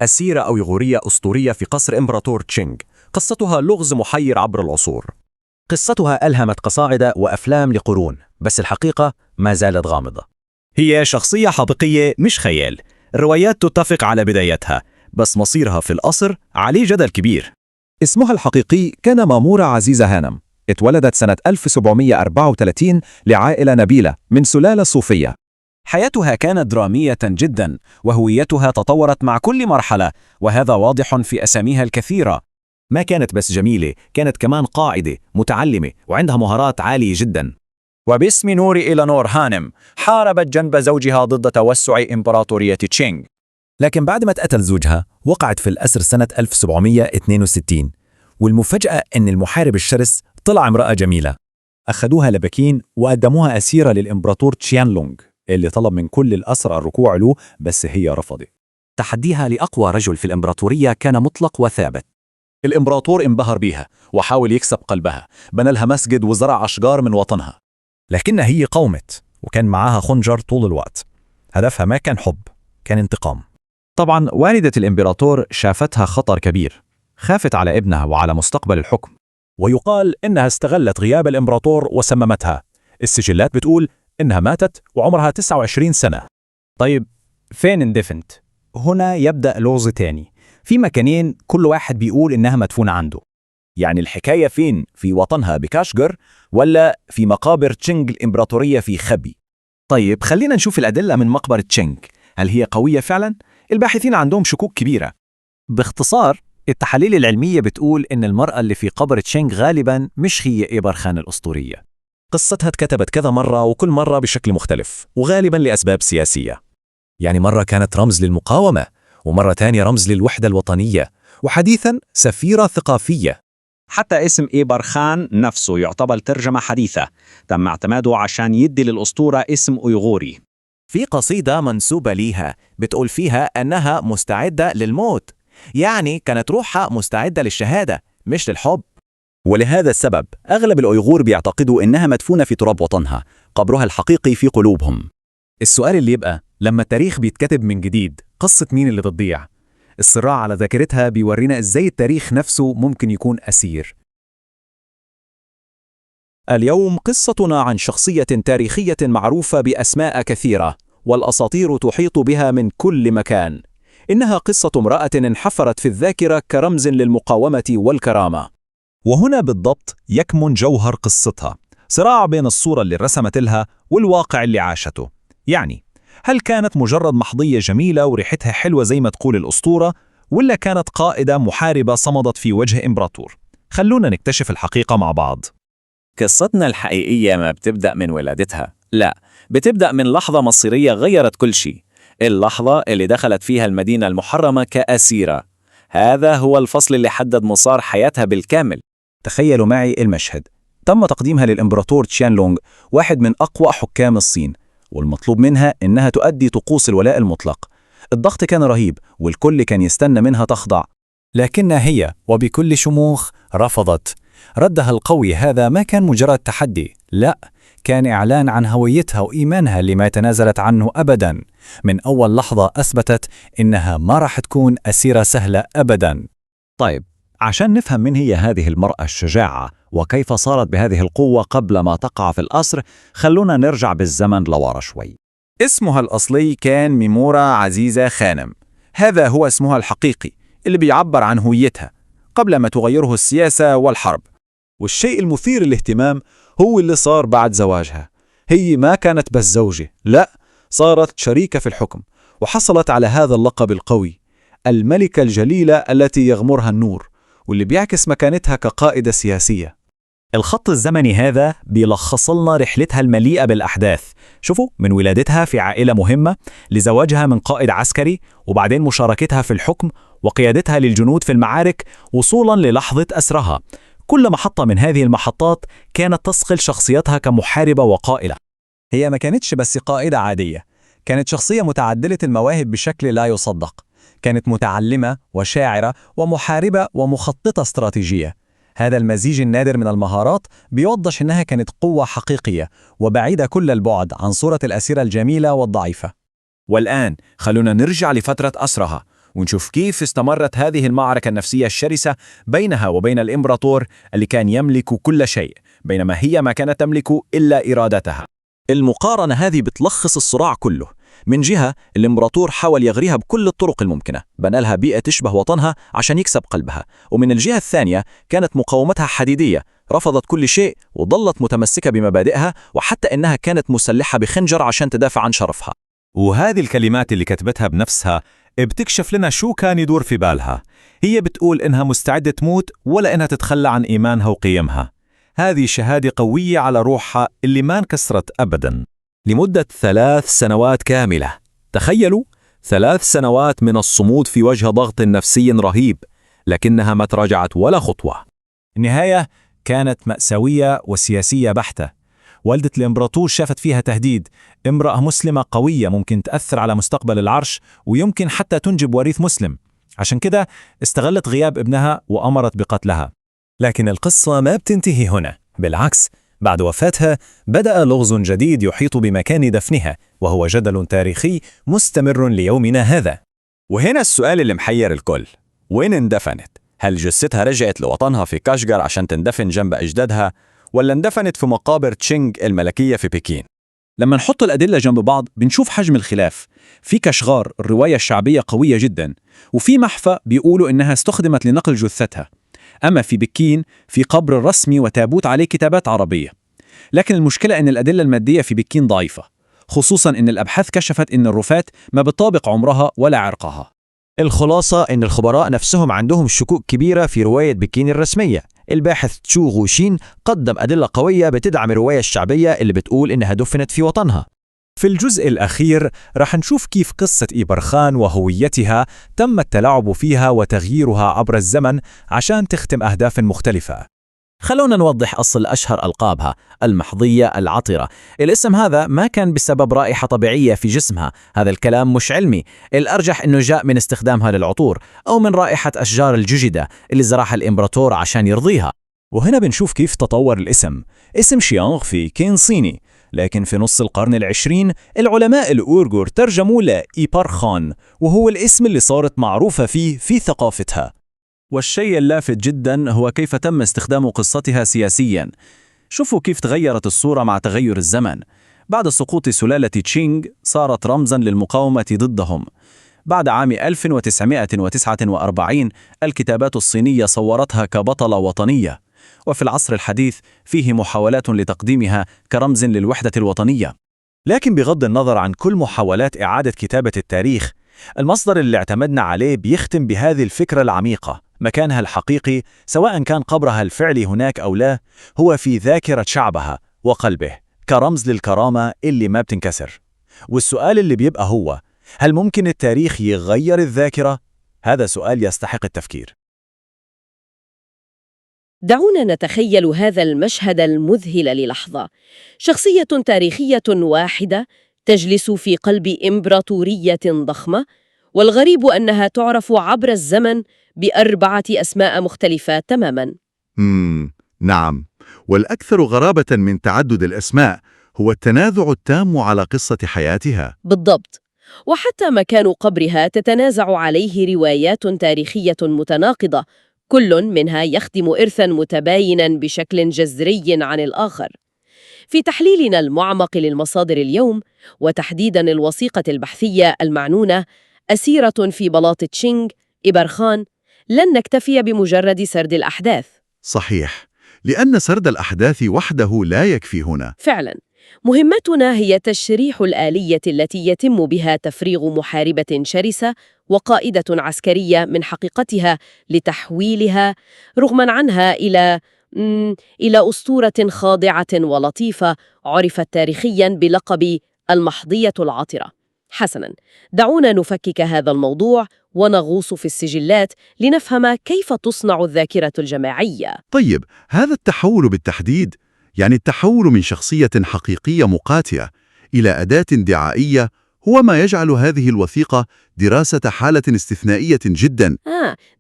أسيرة أويغورية أسطورية في قصر إمبراطور تشينغ، قصتها لغز محير عبر العصور. قصتها ألهمت قصائد وأفلام لقرون، بس الحقيقة ما زالت غامضة. هي شخصية حقيقية مش خيال. الروايات تتفق على بدايتها، بس مصيرها في القصر عليه جدل كبير. اسمها الحقيقي كان مامورة عزيزة هانم. اتولدت سنة 1734 لعائلة نبيلة من سلالة صوفية. حياتها كانت درامية جدا، وهويتها تطورت مع كل مرحلة، وهذا واضح في أساميها الكثيرة. ما كانت بس جميلة، كانت كمان قائدة متعلمة وعندها مهارات عالية جدا. وباسم نور إيلانور هانم حاربت جنب زوجها ضد توسع إمبراطورية تشينغ. لكن بعد ما اتقتل زوجها وقعت في الأسر سنة 1762، والمفاجأة أن المحارب الشرس طلع امرأة جميلة. أخذوها لبكين وقدموها أسيرة للإمبراطور تشيانلونغ اللي طلب من كل الأسرى الركوع له، بس هي رفضت. تحديها لأقوى رجل في الإمبراطورية كان مطلق وثابت. الإمبراطور انبهر بيها وحاول يكسب قلبها، بنى لها مسجد وزرع أشجار من وطنها. لكنها هي قاومت، وكان معاها خنجر طول الوقت. هدفها ما كان حب، كان انتقام. طبعا والدة الإمبراطور شافتها خطر كبير، خافت على ابنها وعلى مستقبل الحكم. ويقال إنها استغلت غياب الإمبراطور وسممتها. السجلات بتقول إنها ماتت وعمرها 29 سنة. طيب فين اندفنت؟ هنا يبدأ لغز تاني. في مكانين كل واحد بيقول إنها مدفونة عنده. يعني الحكاية فين؟ في وطنها بكاشغر ولا في مقابر تشينغ الإمبراطورية في خبي؟ طيب خلينا نشوف الأدلة من مقبرة تشينغ. هل هي قوية فعلا؟ الباحثين عندهم شكوك كبيرة. باختصار، التحاليل العلمية بتقول إن المرأة اللي في قبر تشينغ غالبا مش هي إيبر خان الأسطورية. قصتها اتكتبت كذا مرة، وكل مرة بشكل مختلف، وغالبا لأسباب سياسية. يعني مرة كانت رمز للمقاومة، ومرة تانية رمز للوحدة الوطنية، وحديثا سفيرة ثقافية. حتى اسم إيبر خان نفسه يعتبر ترجمة حديثة تم اعتماده عشان يدي للأسطورة اسم أيغوري. في قصيدة منسوبة ليها بتقول فيها أنها مستعدة للموت، يعني كانت روحها مستعدة للشهادة مش للحب. ولهذا السبب أغلب الأيغور بيعتقدوا إنها مدفونة في تراب وطنها، قبرها الحقيقي في قلوبهم. السؤال اللي يبقى لما التاريخ بيتكتب من جديد، قصة مين اللي بتضيع؟ الصراع على ذاكرتها بيورينا إزاي التاريخ نفسه ممكن يكون أسير. اليوم قصتنا عن شخصية تاريخية معروفة بأسماء كثيرة، والأساطير تحيط بها من كل مكان. إنها قصة امرأة انحفرت في الذاكرة كرمز للمقاومة والكرامة. وهنا بالضبط يكمن جوهر قصتها، صراع بين الصورة اللي رسمت لها والواقع اللي عاشته. يعني هل كانت مجرد محظية جميلة وريحتها حلوة زي ما تقول الأسطورة، ولا كانت قائدة محاربة صمدت في وجه إمبراطور؟ خلونا نكتشف الحقيقة مع بعض. قصتنا الحقيقية ما بتبدأ من ولادتها، لا، بتبدأ من لحظة مصيرية غيرت كل شيء. اللحظة اللي دخلت فيها المدينة المحرمة كأسيرة. هذا هو الفصل اللي حدد مسار حياتها بالكامل. تخيلوا معي المشهد. تم تقديمها للإمبراطور تشيانلونغ، واحد من أقوى حكام الصين، والمطلوب منها إنها تؤدي طقوس الولاء المطلق. الضغط كان رهيب، والكل كان يستنى منها تخضع. لكنها هي وبكل شموخ رفضت. ردها القوي هذا ما كان مجرد تحدي، لا، كان إعلان عن هويتها وإيمانها اللي ما تنازلت عنه أبدا. من أول لحظة أثبتت إنها ما راح تكون أسيرة سهلة أبدا. طيب، عشان نفهم من هي هذه المرأة الشجاعة وكيف صارت بهذه القوة قبل ما تقع في الأسر، خلونا نرجع بالزمن لورا شوي. اسمها الأصلي كان ميمورة عزيزة خانم. هذا هو اسمها الحقيقي اللي بيعبر عن هويتها قبل ما تغيره السياسة والحرب. والشيء المثير للاهتمام هو اللي صار بعد زواجها. هي ما كانت بس زوجة، لا، صارت شريكة في الحكم، وحصلت على هذا اللقب القوي، الملكة الجليلة التي يغمرها النور، واللي بيعكس مكانتها كقائدة سياسية. الخط الزمني هذا بيلخص لنا رحلتها المليئة بالأحداث. شوفوا، من ولادتها في عائلة مهمة، لزواجها من قائد عسكري، وبعدين مشاركتها في الحكم وقيادتها للجنود في المعارك، وصولا للحظة أسرها. كل محطة من هذه المحطات كانت تصقل شخصيتها كمحاربة وقائلة. هي ما كانتش بس قائدة عادية، كانت شخصية متعددة المواهب بشكل لا يصدق. كانت متعلمة وشاعرة ومحاربة ومخططة استراتيجية. هذا المزيج النادر من المهارات بيوضح إنها كانت قوة حقيقية وبعيدة كل البعد عن صورة الأسيرة الجميلة والضعيفة. والآن خلونا نرجع لفترة أسرها ونشوف كيف استمرت هذه المعركة النفسية الشرسة بينها وبين الإمبراطور اللي كان يملك كل شيء، بينما هي ما كانت تملك إلا إرادتها. المقارنة هذه بتلخص الصراع كله. من جهة الإمبراطور حاول يغريها بكل الطرق الممكنة، بنى لها بيئة تشبه وطنها عشان يكسب قلبها، ومن الجهة الثانية كانت مقاومتها حديدية، رفضت كل شيء وظلت متمسكة بمبادئها، وحتى إنها كانت مسلحة بخنجر عشان تدافع عن شرفها. وهذه الكلمات اللي كتبتها بنفسها بتكشف لنا شو كان يدور في بالها. هي بتقول إنها مستعدة تموت ولا إنها تتخلى عن إيمانها وقيمها. هذه شهادة قوية على روحها اللي ما انكسرت أبداً. لمدة 3 سنوات كاملة. تخيلوا 3 سنوات من الصمود في وجه ضغط نفسي رهيب، لكنها ما تراجعت ولا خطوة. النهاية كانت مأساوية وسياسية بحتة. والدة الإمبراطور شافت فيها تهديد، امرأة مسلمة قوية ممكن تأثر على مستقبل العرش ويمكن حتى تنجب وريث مسلم. عشان كده استغلت غياب ابنها وأمرت بقتلها. لكن القصة ما بتنتهي هنا، بالعكس، بعد وفاتها بدأ لغز جديد يحيط بمكان دفنها، وهو جدل تاريخي مستمر ليومنا هذا. وهنا السؤال اللي محير الكل: وين اندفنت؟ هل جثتها رجعت لوطنها في كاشغر عشان تندفن جنب أجدادها، ولا اندفنت في مقابر تشينغ الملكية في بكين؟ لما نحط الأدلة جنب بعض بنشوف حجم الخلاف. في كاشغار الرواية الشعبية قوية جدا، وفي محفى بيقولوا إنها استخدمت لنقل جثتها. أما في بكين في قبر رسمي وتابوت عليه كتابات عربية. لكن المشكلة إن الأدلة المادية في بكين ضعيفة، خصوصاً إن الأبحاث كشفت إن الرفات ما بتطابق عمرها ولا عرقها. الخلاصة إن الخبراء نفسهم عندهم شكوك كبيرة في رواية بكين الرسمية. الباحث تشو غوشين قدم أدلة قوية بتدعم الرواية الشعبية اللي بتقول إنها دفنت في وطنها. في الجزء الأخير رح نشوف كيف قصة إبرخان وهويتها تم التلاعب فيها وتغييرها عبر الزمن عشان تختم أهداف مختلفة. خلونا نوضح أصل أشهر ألقابها: المحظية العطرة. الاسم هذا ما كان بسبب رائحة طبيعية في جسمها، هذا الكلام مش علمي، الأرجح إنه جاء من استخدامها للعطور أو من رائحة أشجار الجوجيدا اللي زرعها الإمبراطور عشان يرضيها. وهنا بنشوف كيف تطور الاسم. اسم شيانغ في كان صيني، لكن في نص القرن العشرين العلماء الأورغور ترجموا لإيبارخان، وهو الاسم اللي صارت معروفة فيه في ثقافتها. والشيء اللافت جدا هو كيف تم استخدام قصتها سياسيا. شوفوا كيف تغيرت الصورة مع تغير الزمن. بعد سقوط سلالة تشينغ صارت رمزا للمقاومة ضدهم. بعد عام 1949 الكتابات الصينية صورتها كبطلة وطنية، وفي العصر الحديث فيه محاولات لتقديمها كرمز للوحدة الوطنية. لكن بغض النظر عن كل محاولات إعادة كتابة التاريخ، المصدر اللي اعتمدنا عليه بيختم بهذه الفكرة العميقة: مكانها الحقيقي سواء كان قبرها الفعلي هناك أو لا هو في ذاكرة شعبها وقلبه، كرمز للكرامة اللي ما بتنكسر. والسؤال اللي بيبقى هو: هل ممكن التاريخ يغير الذاكرة؟ هذا سؤال يستحق التفكير. دعونا نتخيل هذا المشهد المذهل للحظة. شخصية تاريخية واحدة تجلس في قلب إمبراطورية ضخمة، والغريب أنها تعرف عبر الزمن ب4 أسماء مختلفة تماماً. نعم، والأكثر غرابة من تعدد الأسماء هو التنازع التام على قصة حياتها. بالضبط، وحتى مكان قبرها تتنازع عليه روايات تاريخية متناقضة، كل منها يخدم إرثاً متبايناً بشكل جذري عن الآخر. في تحليلنا المعمق للمصادر اليوم، وتحديداً الوثيقة البحثية المعنونة أسيرة في بلاط تشينغ إبرخان، لن نكتفي بمجرد سرد الأحداث. صحيح، لأن سرد الأحداث وحده لا يكفي هنا. فعلاً، مهمتنا هي تشريح الآلية التي يتم بها تفريغ محاربة شرسة وقائدة عسكرية من حقيقتها لتحويلها رغماً عنها إلى أسطورة خاضعة ولطيفة عرفت تاريخياً بلقب المحظية العطرة. حسناً، دعونا نفكك هذا الموضوع ونغوص في السجلات لنفهم كيف تصنع الذاكرة الجماعية. طيب، هذا التحول بالتحديد، يعني التحول من شخصية حقيقية مقاتلة إلى أداة دعائية، هو ما يجعل هذه الوثيقة دراسة حالة استثنائية جداً.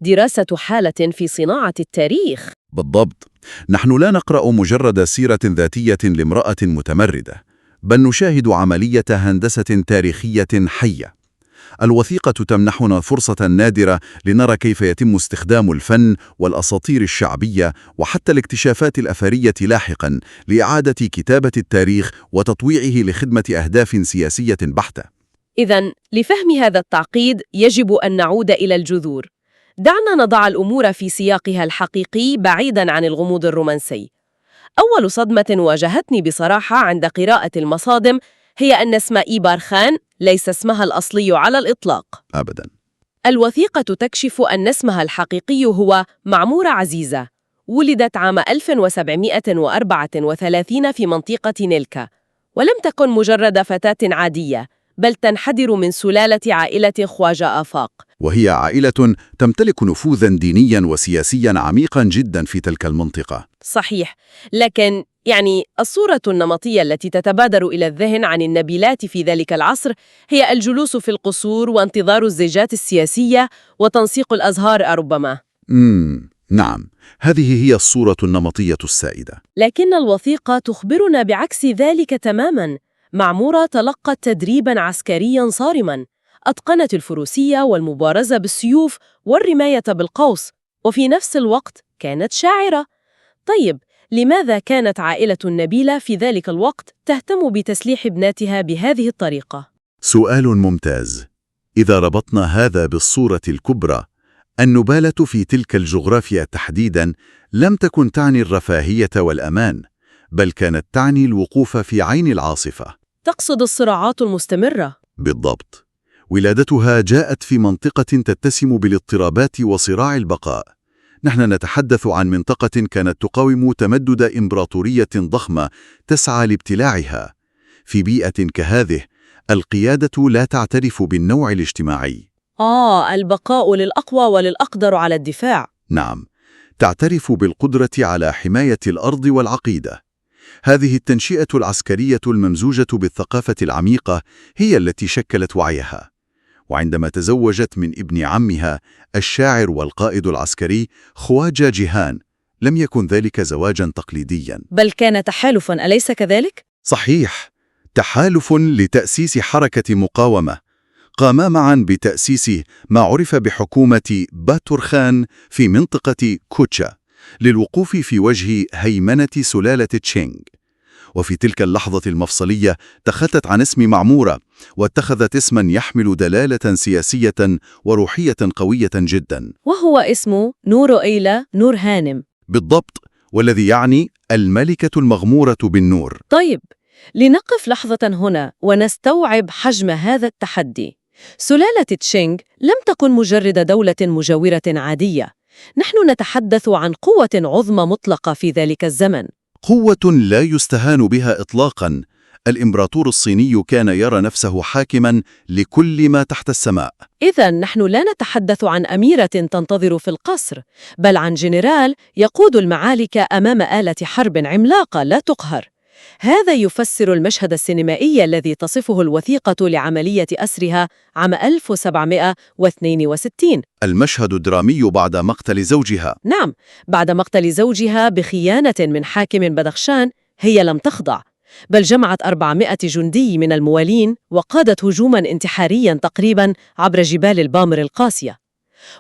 دراسة حالة في صناعة التاريخ. بالضبط، نحن لا نقرأ مجرد سيرة ذاتية لامرأة متمردة، بل نشاهد عملية هندسة تاريخية حية. الوثيقة تمنحنا فرصة نادرة لنرى كيف يتم استخدام الفن والأساطير الشعبية وحتى الاكتشافات الأثرية لاحقاً لإعادة كتابة التاريخ وتطويعه لخدمة أهداف سياسية بحتة. إذن لفهم هذا التعقيد يجب أن نعود إلى الجذور. دعنا نضع الأمور في سياقها الحقيقي بعيداً عن الغموض الرومانسي. أول صدمة واجهتني بصراحة عند قراءة المصادم هي أن اسم إيبار خان ليس اسمها الأصلي على الإطلاق. أبداً. الوثيقة تكشف أن اسمها الحقيقي هو معمورة عزيزة. ولدت عام 1734 في منطقة نيلكا، ولم تكن مجرد فتاة عادية، بل تنحدر من سلالة عائلة خواجة آفاق. وهي عائلة تمتلك نفوذاً دينياً وسياسياً عميقاً جداً في تلك المنطقة. صحيح، لكن الصورة النمطية التي تتبادر إلى الذهن عن النبيلات في ذلك العصر هي الجلوس في القصور وانتظار الزيجات السياسية وتنسيق الأزهار ربما. نعم، هذه هي الصورة النمطية السائدة. لكن الوثيقة تخبرنا بعكس ذلك تماماً. معمورة تلقت تدريباً عسكرياً صارماً، أتقنت الفروسية والمبارزة بالسيوف والرماية بالقوس، وفي نفس الوقت كانت شاعرة. طيب، لماذا كانت عائلة النبيلة في ذلك الوقت تهتم بتسليح ابناتها بهذه الطريقة؟ سؤال ممتاز. إذا ربطنا هذا بالصورة الكبرى، النبالة في تلك الجغرافيا تحديداً لم تكن تعني الرفاهية والأمان، بل كانت تعني الوقوف في عين العاصفة. تقصد الصراعات المستمرة؟ بالضبط. ولادتها جاءت في منطقة تتسم بالاضطرابات وصراع البقاء. نحن نتحدث عن منطقة كانت تقاوم تمدد إمبراطورية ضخمة تسعى لابتلاعها. في بيئة كهذه، القيادة لا تعترف بالنوع الاجتماعي. البقاء للأقوى وللأقدر على الدفاع. نعم، تعترف بالقدرة على حماية الأرض والعقيدة. هذه التنشئة العسكرية الممزوجة بالثقافة العميقة هي التي شكلت وعيها. وعندما تزوجت من ابن عمها الشاعر والقائد العسكري خواجة جيهان، لم يكن ذلك زواجاً تقليدياً، بل كان تحالفاً، أليس كذلك؟ صحيح، تحالف لتأسيس حركة مقاومة. قاما معاً بتأسيس ما عرف بحكومة باتورخان في منطقة كوتشا للوقوف في وجه هيمنة سلالة تشينغ. وفي تلك اللحظة المفصلية تخلت عن اسم معمورة واتخذت اسماً يحمل دلالة سياسية وروحية قوية جداً، وهو اسم نور إيلا نور هانم. بالضبط، والذي يعني الملكة المغمورة بالنور. طيب، لنقف لحظة هنا ونستوعب حجم هذا التحدي. سلالة تشينغ لم تكن مجرد دولة مجاورة عادية. نحن نتحدث عن قوة عظمى مطلقة في ذلك الزمن، قوة لا يستهان بها إطلاقاً. الإمبراطور الصيني كان يرى نفسه حاكماً لكل ما تحت السماء. إذن نحن لا نتحدث عن أميرة تنتظر في القصر، بل عن جنرال يقود المعارك أمام آلة حرب عملاقة لا تقهر. هذا يفسر المشهد السينمائي الذي تصفه الوثيقة لعملية أسرها عام 1762. المشهد الدرامي بعد مقتل زوجها. نعم، بعد مقتل زوجها بخيانة من حاكم بدخشان، هي لم تخضع، بل جمعت 400 جندي من الموالين وقادت هجوماً انتحارياً تقريباً عبر جبال البامر القاسية.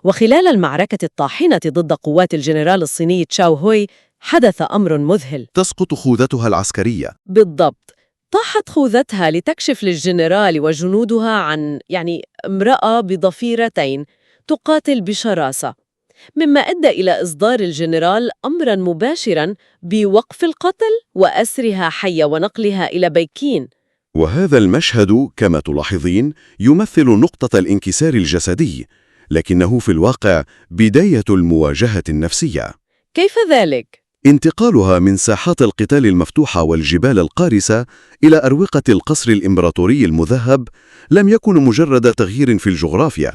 وخلال المعركة الطاحنة ضد قوات الجنرال الصيني تشاو هوي حدث أمر مذهل. تسقط خوذتها العسكرية. بالضبط، طاحت خوذتها لتكشف للجنرال وجنودها عن امرأة بضفيرتين تقاتل بشراسة، مما أدى إلى إصدار الجنرال أمراً مباشراً بوقف القتل وأسرها حية ونقلها إلى بكين. وهذا المشهد كما تلاحظين يمثل نقطة الانكسار الجسدي، لكنه في الواقع بداية المواجهة النفسية. كيف ذلك؟ انتقالها من ساحات القتال المفتوحة والجبال القارسة إلى أروقة القصر الإمبراطوري المذهب لم يكن مجرد تغيير في الجغرافيا.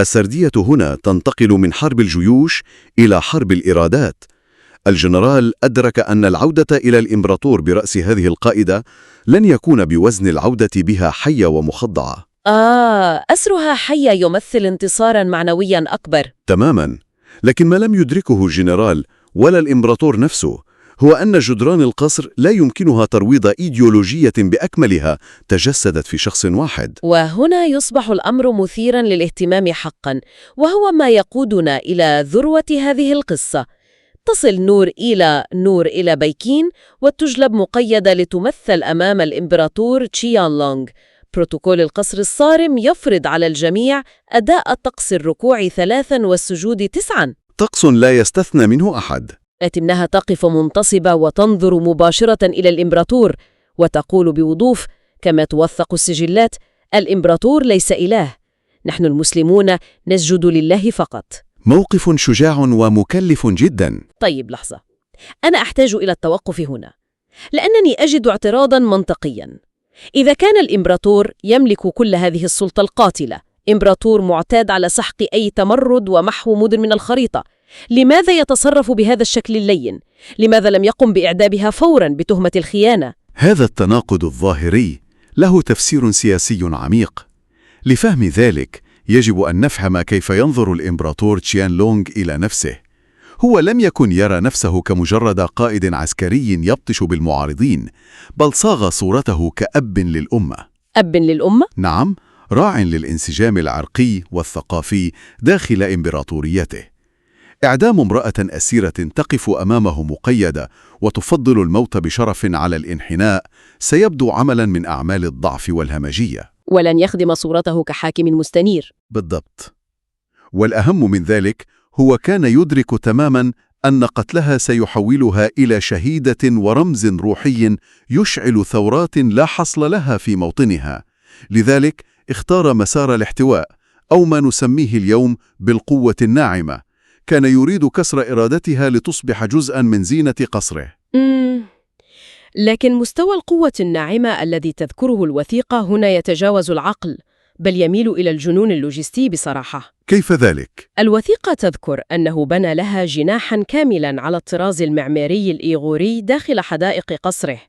السردية هنا تنتقل من حرب الجيوش إلى حرب الإرادات. الجنرال أدرك أن العودة إلى الإمبراطور برأس هذه القائدة لن يكون بوزن العودة بها حية ومخضعة. أسرها حية يمثل انتصاراً معنوياً أكبر. تماماً، لكن ما لم يدركه الجنرال ولا الإمبراطور نفسه هو أن جدران القصر لا يمكنها ترويض إيديولوجية بأكملها تجسدت في شخص واحد. وهنا يصبح الأمر مثيراً للاهتمام حقاً، وهو ما يقودنا إلى ذروة هذه القصة. تصل نور إلى بيكين وتجلب مقيدة لتمثل أمام الإمبراطور تشيان لونغ. بروتوكول القصر الصارم يفرض على الجميع أداء طقس الركوع 3 والسجود 9. طقس لا يستثنى منه أحد. لكنها تقف منتصبة وتنظر مباشرة إلى الإمبراطور وتقول بوضوح كما توثق السجلات: الإمبراطور ليس إله، نحن المسلمون نسجد لله فقط. موقف شجاع ومكلف جدا. طيب لحظة، أنا أحتاج إلى التوقف هنا، لأنني أجد اعتراضاً منطقياً. إذا كان الإمبراطور يملك كل هذه السلطة القاتلة، إمبراطور معتاد على سحق أي تمرد ومحو مدن من الخريطة، لماذا يتصرف بهذا الشكل اللين؟ لماذا لم يقم بإعدامها فوراً بتهمة الخيانة؟ هذا التناقض الظاهري له تفسير سياسي عميق. لفهم ذلك يجب أن نفهم كيف ينظر الإمبراطور تشيان لونغ إلى نفسه. هو لم يكن يرى نفسه كمجرد قائد عسكري يبطش بالمعارضين، بل صاغ صورته كأب للأمة. أب للأمة؟ نعم، راع للانسجام العرقي والثقافي داخل إمبراطوريته. إعدام امرأة أسيرة تقف أمامه مقيدة وتفضل الموت بشرف على الانحناء سيبدو عملاً من أعمال الضعف والهمجية، ولن يخدم صورته كحاكم مستنير. بالضبط. والأهم من ذلك هو كان يدرك تماماً أن قتلها سيحولها إلى شهيدة ورمز روحي يشعل ثورات لا حصل لها في موطنها. لذلك اختار مسار الاحتواء، أو ما نسميه اليوم بالقوة الناعمة. كان يريد كسر إرادتها لتصبح جزءاً من زينة قصره. لكن مستوى القوة الناعمة الذي تذكره الوثيقة هنا يتجاوز العقل، بل يميل إلى الجنون اللوجستي بصراحة. كيف ذلك؟ الوثيقة تذكر أنه بنى لها جناحاً كاملاً على الطراز المعماري الإيغوري داخل حدائق قصره،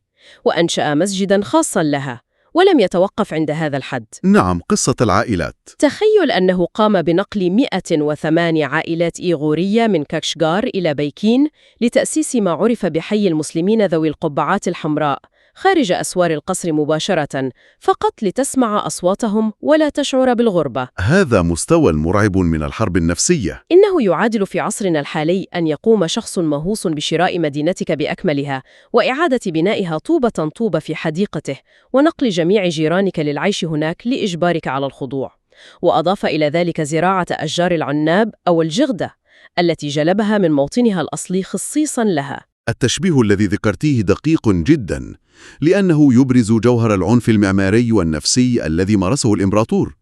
وأنشأ مسجداً خاصاً لها، ولم يتوقف عند هذا الحد. نعم، قصة العائلات. تخيل أنه قام بنقل 108 عائلات إيغورية من كاكشغار إلى بيكين لتأسيس ما عرف بحي المسلمين ذوي القبعات الحمراء خارج أسوار القصر مباشرة، فقط لتسمع أصواتهم ولا تشعر بالغربة. هذا مستوى مرعب من الحرب النفسية. إنه يعادل في عصرنا الحالي أن يقوم شخص مهووس بشراء مدينتك بأكملها وإعادة بنائها طوبة طوبة في حديقته ونقل جميع جيرانك للعيش هناك لإجبارك على الخضوع. وأضاف إلى ذلك زراعة أشجار العناب أو الجغدة التي جلبها من موطنها الأصلي خصيصاً لها. التشبيه الذي ذكرتيه دقيق جداً، لأنه يبرز جوهر العنف المعماري والنفسي الذي مارسه الإمبراطور.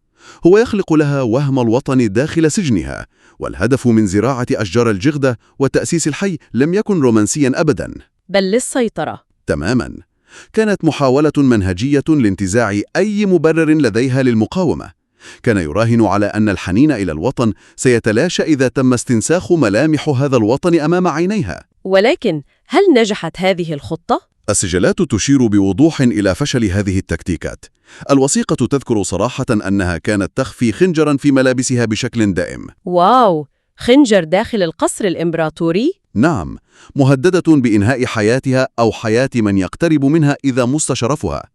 هو يخلق لها وهم الوطن داخل سجنها، والهدف من زراعة أشجار الجغدة وتأسيس الحي لم يكن رومانسياً أبداً، بل للسيطرة. تماماً. كانت محاولة منهجية لانتزاع أي مبرر لديها للمقاومة. كان يراهن على أن الحنين إلى الوطن سيتلاشى إذا تم استنساخ ملامح هذا الوطن أمام عينيها. ولكن هل نجحت هذه الخطة؟ السجلات تشير بوضوح إلى فشل هذه التكتيكات. الوثيقة تذكر صراحة أنها كانت تخفي خنجراً في ملابسها بشكل دائم. واو، خنجر داخل القصر الإمبراطوري؟ نعم، مهددة بإنهاء حياتها أو حياة من يقترب منها إذا مس شرفها.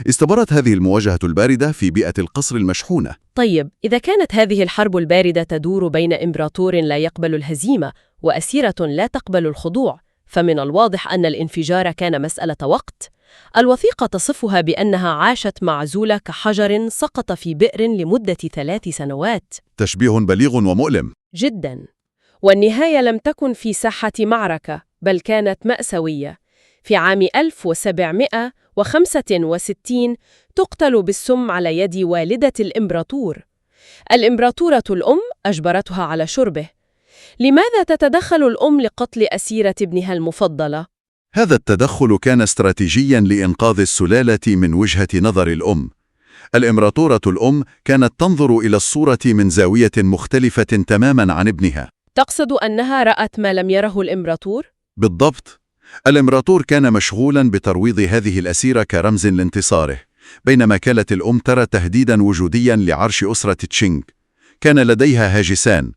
استمرت هذه المواجهة الباردة في بيئة القصر المشحونة. طيب، إذا كانت هذه الحرب الباردة تدور بين إمبراطور لا يقبل الهزيمة وأسيرة لا تقبل الخضوع، فمن الواضح أن الانفجار كان مسألة وقت. الوثيقة تصفها بأنها عاشت معزولة كحجر سقط في بئر لمدة 3 سنوات. تشبيه بليغ ومؤلم جداً. والنهاية لم تكن في ساحة معركة، بل كانت مأساوية. في عام 1765 تقتل بالسم على يد والدة الإمبراطور. الإمبراطورة الأم أجبرتها على شربه. لماذا تتدخل الأم لقتل أسيرة ابنها المفضلة؟ هذا التدخل كان استراتيجياً لإنقاذ السلالة من وجهة نظر الأم. الإمبراطورة الأم كانت تنظر إلى الصورة من زاوية مختلفة تماماً عن ابنها. تقصد أنها رأت ما لم يره الإمبراطور؟ بالضبط. الإمبراطور كان مشغولاً بترويض هذه الأسيرة كرمز لانتصاره، بينما كانت الأم ترى تهديداً وجودياً لعرش أسرة تشينغ. كان لديها هاجسان.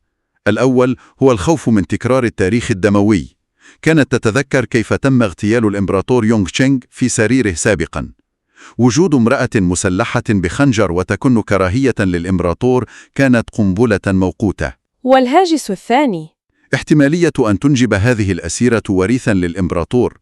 الأول هو الخوف من تكرار التاريخ الدموي. كانت تتذكر كيف تم اغتيال الإمبراطور يونغ تشينغ في سريره سابقاً. وجود امرأة مسلحة بخنجر وتكن كراهية للإمبراطور كانت قنبلة موقوتة. والهاجس الثاني؟ احتمالية أن تنجب هذه الأسيرة وريثاً للإمبراطور.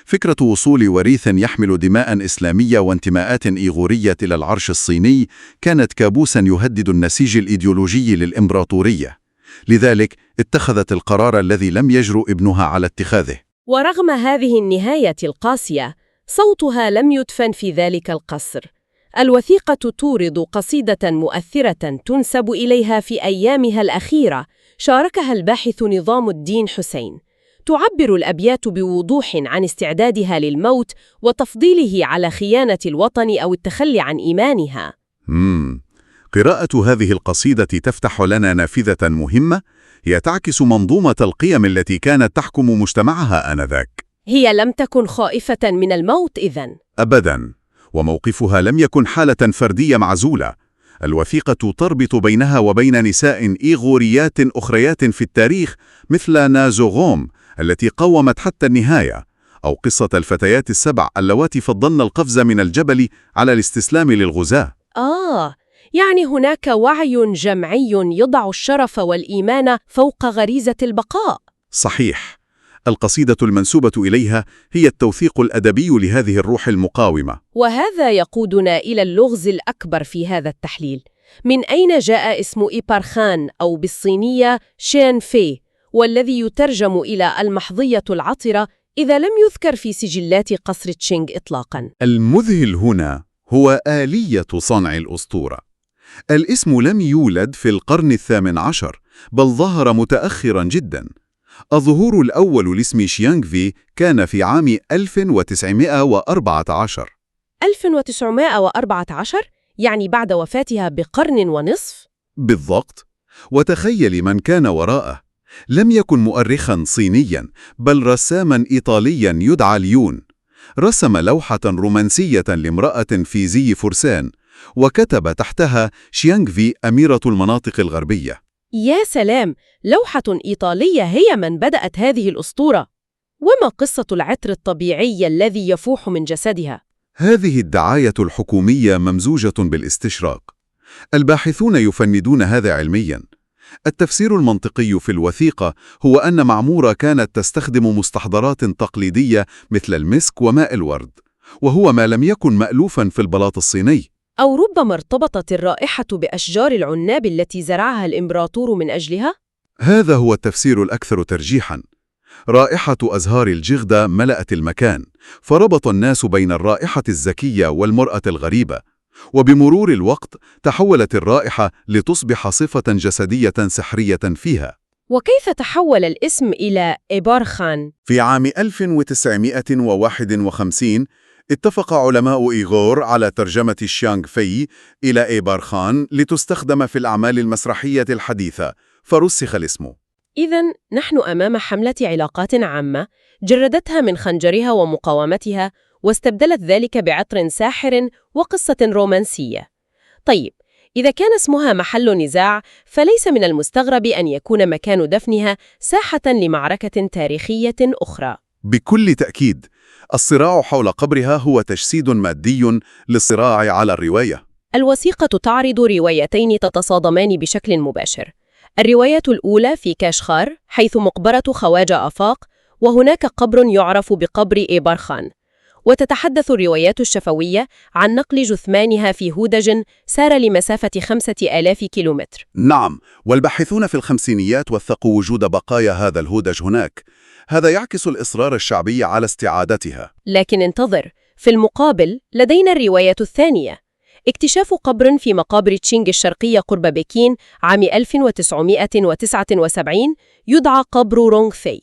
فكرة وصول وريث يحمل دماء إسلامية وانتماءات إيغورية إلى العرش الصيني كانت كابوساً يهدد النسيج الإيديولوجي للإمبراطورية. لذلك اتخذت القرار الذي لم يجرؤ ابنها على اتخاذه. ورغم هذه النهاية القاسية، صوتها لم يدفن في ذلك القصر. الوثيقة تورد قصيدة مؤثرة تنسب إليها في أيامها الأخيرة، شاركها الباحث نظام الدين حسين. تعبر الأبيات بوضوح عن استعدادها للموت وتفضيله على خيانة الوطن أو التخلي عن إيمانها. قراءة هذه القصيدة تفتح لنا نافذة مهمة، هي تعكس منظومة القيم التي كانت تحكم مجتمعها آنذاك. هي لم تكن خائفة من الموت إذن؟ أبداً، وموقفها لم يكن حالة فردية معزولة. الوثيقة تربط بينها وبين نساء إيغوريات أخريات في التاريخ مثل نازوغوم التي قاومت حتى النهاية، أو قصة الفتيات السبع اللواتي فضلن القفز من الجبل على الاستسلام للغزاة. يعني هناك وعي جمعي يضع الشرف والإيمان فوق غريزة البقاء. صحيح. القصيدة المنسوبة إليها هي التوثيق الأدبي لهذه الروح المقاومة. وهذا يقودنا إلى اللغز الأكبر في هذا التحليل. من أين جاء اسم إيبارخان أو بالصينية شين في، والذي يترجم إلى المحظية العطرة إذا لم يذكر في سجلات قصر تشينغ إطلاقاً؟ المذهل هنا هو آلية صنع الأسطورة. الاسم لم يولد في القرن الثامن عشر، بل ظهر متأخراً جداً. الظهور الأول لاسم شيانغ في كان في عام 1914. 1914؟ يعني بعد وفاتها بقرن ونصف؟ بالضبط. وتخيل من كان وراءه. لم يكن مؤرخاً صينياً، بل رساماً إيطالياً يدعى ليون. رسم لوحة رومانسية لامرأة في زي فرسان، وكتب تحتها شيانغ في أميرة المناطق الغربية. يا سلام، لوحة إيطالية هي من بدأت هذه الأسطورة. وما قصة العطر الطبيعي الذي يفوح من جسدها؟ هذه الدعاية الحكومية ممزوجة بالاستشراق. الباحثون يفندون هذا علمياً. التفسير المنطقي في الوثيقة هو أن معمورة كانت تستخدم مستحضرات تقليدية مثل المسك وماء الورد، وهو ما لم يكن مألوفاً في البلاط الصيني. أو ربما ارتبطت الرائحة بأشجار العناب التي زرعها الإمبراطور من أجلها؟ هذا هو التفسير الأكثر ترجيحاً. رائحة أزهار الجغدة ملأت المكان، فربط الناس بين الرائحة الزكية والمرأة الغريبة. وبمرور الوقت تحولت الرائحة لتصبح صفة جسدية سحرية فيها. وكيف تحول الاسم إلى إيبارخان؟ في عام 1951 اتفق علماء إيغور على ترجمة شيانغ في إلى إيبارخان لتستخدم في الأعمال المسرحية الحديثة، فرسخ الاسم. إذن نحن أمام حملة علاقات عامة جردتها من خنجرها ومقاومتها، واستبدلت ذلك بعطر ساحر وقصة رومانسية. طيب، إذا كان اسمها محل نزاع، فليس من المستغرب أن يكون مكان دفنها ساحة لمعركة تاريخية أخرى. بكل تأكيد، الصراع حول قبرها هو تجسيد مادي للصراع على الرواية. الوثيقة تعرض روايتين تتصادمان بشكل مباشر. الرواية الأولى في كاشخار، حيث مقبرة خواجة آفاق، وهناك قبر يعرف بقبر إيبارخان. وتتحدث الروايات الشفوية عن نقل جثمانها في هودج سار لمسافة 5000 كيلومتر. نعم، والباحثون في الخمسينيات وثقوا وجود بقايا هذا الهودج هناك. هذا يعكس الإصرار الشعبي على استعادتها. لكن انتظر، في المقابل لدينا الرواية الثانية، اكتشاف قبر في مقابر تشينغ الشرقية قرب بكين عام 1979 يدعى قبر رونغ في.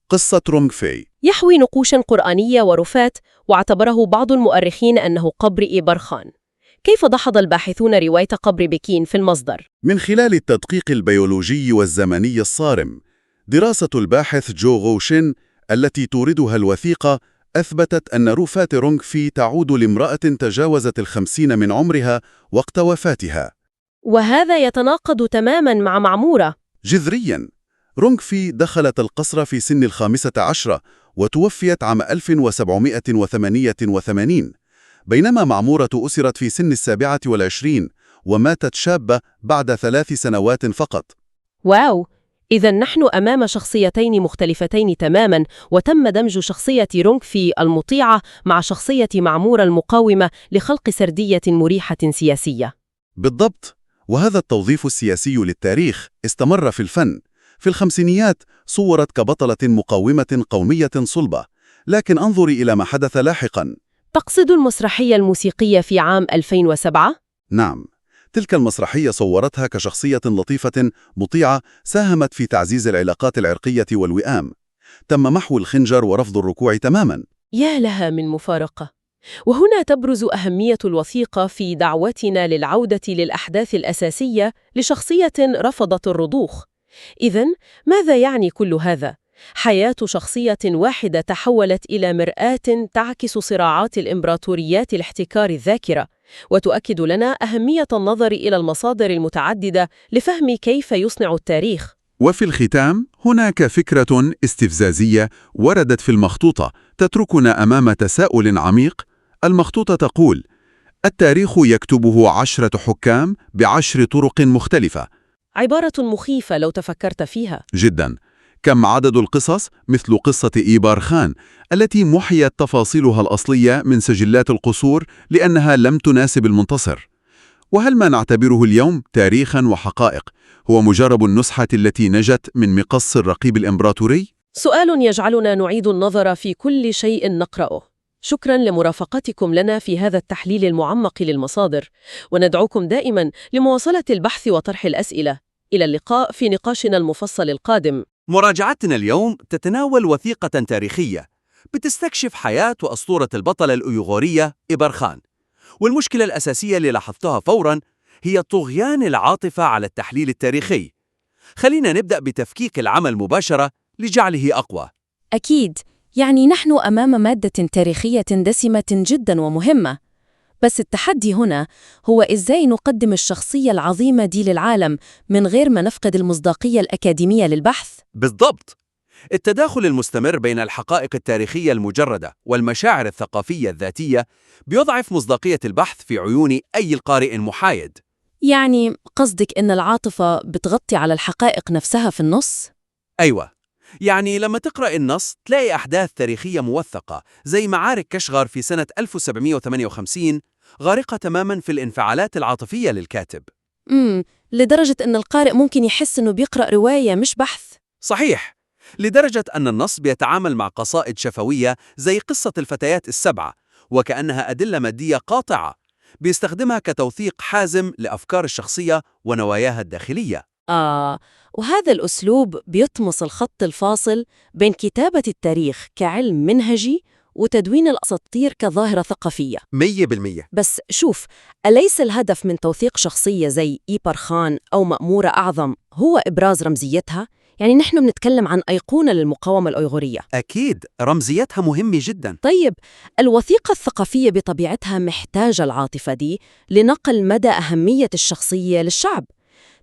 قصة رونغ في يحوي نقوشاً قرآنية ورفات، واعتبره بعض المؤرخين أنه قبر إيبارخان. كيف دحض الباحثون رواية قبر بكين في المصدر؟ من خلال التدقيق البيولوجي والزمني الصارم. دراسة الباحث جو غوشين التي توردها الوثيقة أثبتت أن رفات رونغ في تعود لامرأة تجاوزت 50 من عمرها وقت وفاتها. وهذا يتناقض تماماً مع معمورة. جذرياً. رونغفي دخلت القصر في سن 15 وتوفيت عام 1788، بينما معمورة أسرت في سن 27 وماتت شابة بعد 3 سنوات فقط. واو! إذا نحن أمام شخصيتين مختلفتين تماماً، وتم دمج شخصية رونغفي المطيعة مع شخصية معمورة المقاومة لخلق سردية مريحة سياسية. بالضبط، وهذا التوظيف السياسي للتاريخ استمر في الفن. في الخمسينيات صورت كبطلة مقاومة قومية صلبة، لكن انظري إلى ما حدث لاحقاً. تقصد المسرحية الموسيقية في عام 2007؟ نعم، تلك المسرحية صورتها كشخصية لطيفة مطيعة ساهمت في تعزيز العلاقات العرقية والوئام. تم محو الخنجر ورفض الركوع تماماً. يا لها من مفارقة! وهنا تبرز أهمية الوثيقة في دعوتنا للعودة للأحداث الأساسية لشخصية رفضت الرضوخ. إذن ماذا يعني كل هذا؟ حياة شخصية واحدة تحولت إلى مرآة تعكس صراعات الإمبراطوريات الاحتكار الذاكرة، وتؤكد لنا أهمية النظر إلى المصادر المتعددة لفهم كيف يصنع التاريخ. وفي الختام هناك فكرة استفزازية وردت في المخطوطة تتركنا أمام تساؤل عميق. المخطوطة تقول: التاريخ يكتبه 10 حكام ب10 طرق مختلفة. عبارة مخيفة لو تفكرت فيها. جداً. كم عدد القصص مثل قصة إيبار خان التي محيت تفاصيلها الأصلية من سجلات القصور لأنها لم تناسب المنتصر؟ وهل ما نعتبره اليوم تاريخاً وحقائق هو مجرد النسحة التي نجت من مقص الرقيب الإمبراطوري؟ سؤال يجعلنا نعيد النظر في كل شيء نقرأه. شكراً لمرافقتكم لنا في هذا التحليل المعمق للمصادر، وندعوكم دائماً لمواصلة البحث وطرح الأسئلة. إلى اللقاء في نقاشنا المفصل القادم. مراجعتنا اليوم تتناول وثيقة تاريخية بتستكشف حياة وأسطورة البطلة الأيغورية إيبار خان، والمشكلة الأساسية اللي لاحظتها فوراً هي طغيان العاطفة على التحليل التاريخي. خلينا نبدأ بتفكيك العمل مباشرة لجعله أقوى. أكيد، يعني نحن أمام مادة تاريخية دسمة جداً ومهمة، بس التحدي هنا هو إزاي نقدم الشخصية العظيمة دي للعالم من غير ما نفقد المصداقية الأكاديمية للبحث. بالضبط، التداخل المستمر بين الحقائق التاريخية المجردة والمشاعر الثقافية الذاتية بيضعف مصداقية البحث في عيون أي قارئ محايد. يعني قصدك إن العاطفة بتغطي على الحقائق نفسها في النص؟ أيوة، يعني لما تقرأ النص تلاقي أحداث تاريخية موثقة زي معارك كشغر في سنة 1758 غارقة تماماً في الانفعالات العاطفية للكاتب. لدرجة إن القارئ ممكن يحس إنه بيقرأ رواية مش بحث. صحيح، لدرجة أن النص بيتعامل مع قصائد شفوية زي قصة الفتيات السبعة وكأنها أدلة مادية قاطعة، بيستخدمها كتوثيق حازم لأفكار الشخصية ونواياها الداخلية. وهذا الأسلوب بيطمس الخط الفاصل بين كتابة التاريخ كعلم منهجي وتدوين الأساطير كظاهرة ثقافية. 100%. بس شوف، أليس الهدف من توثيق شخصية زي إيبار خان أو مأمورة أعظم هو إبراز رمزيتها؟ يعني نحن بنتكلم عن أيقونة للمقاومة الأيغورية. أكيد، رمزيتها مهمة جدا. طيب، الوثيقة الثقافية بطبيعتها محتاجة العاطفة دي لنقل مدى أهمية الشخصية للشعب.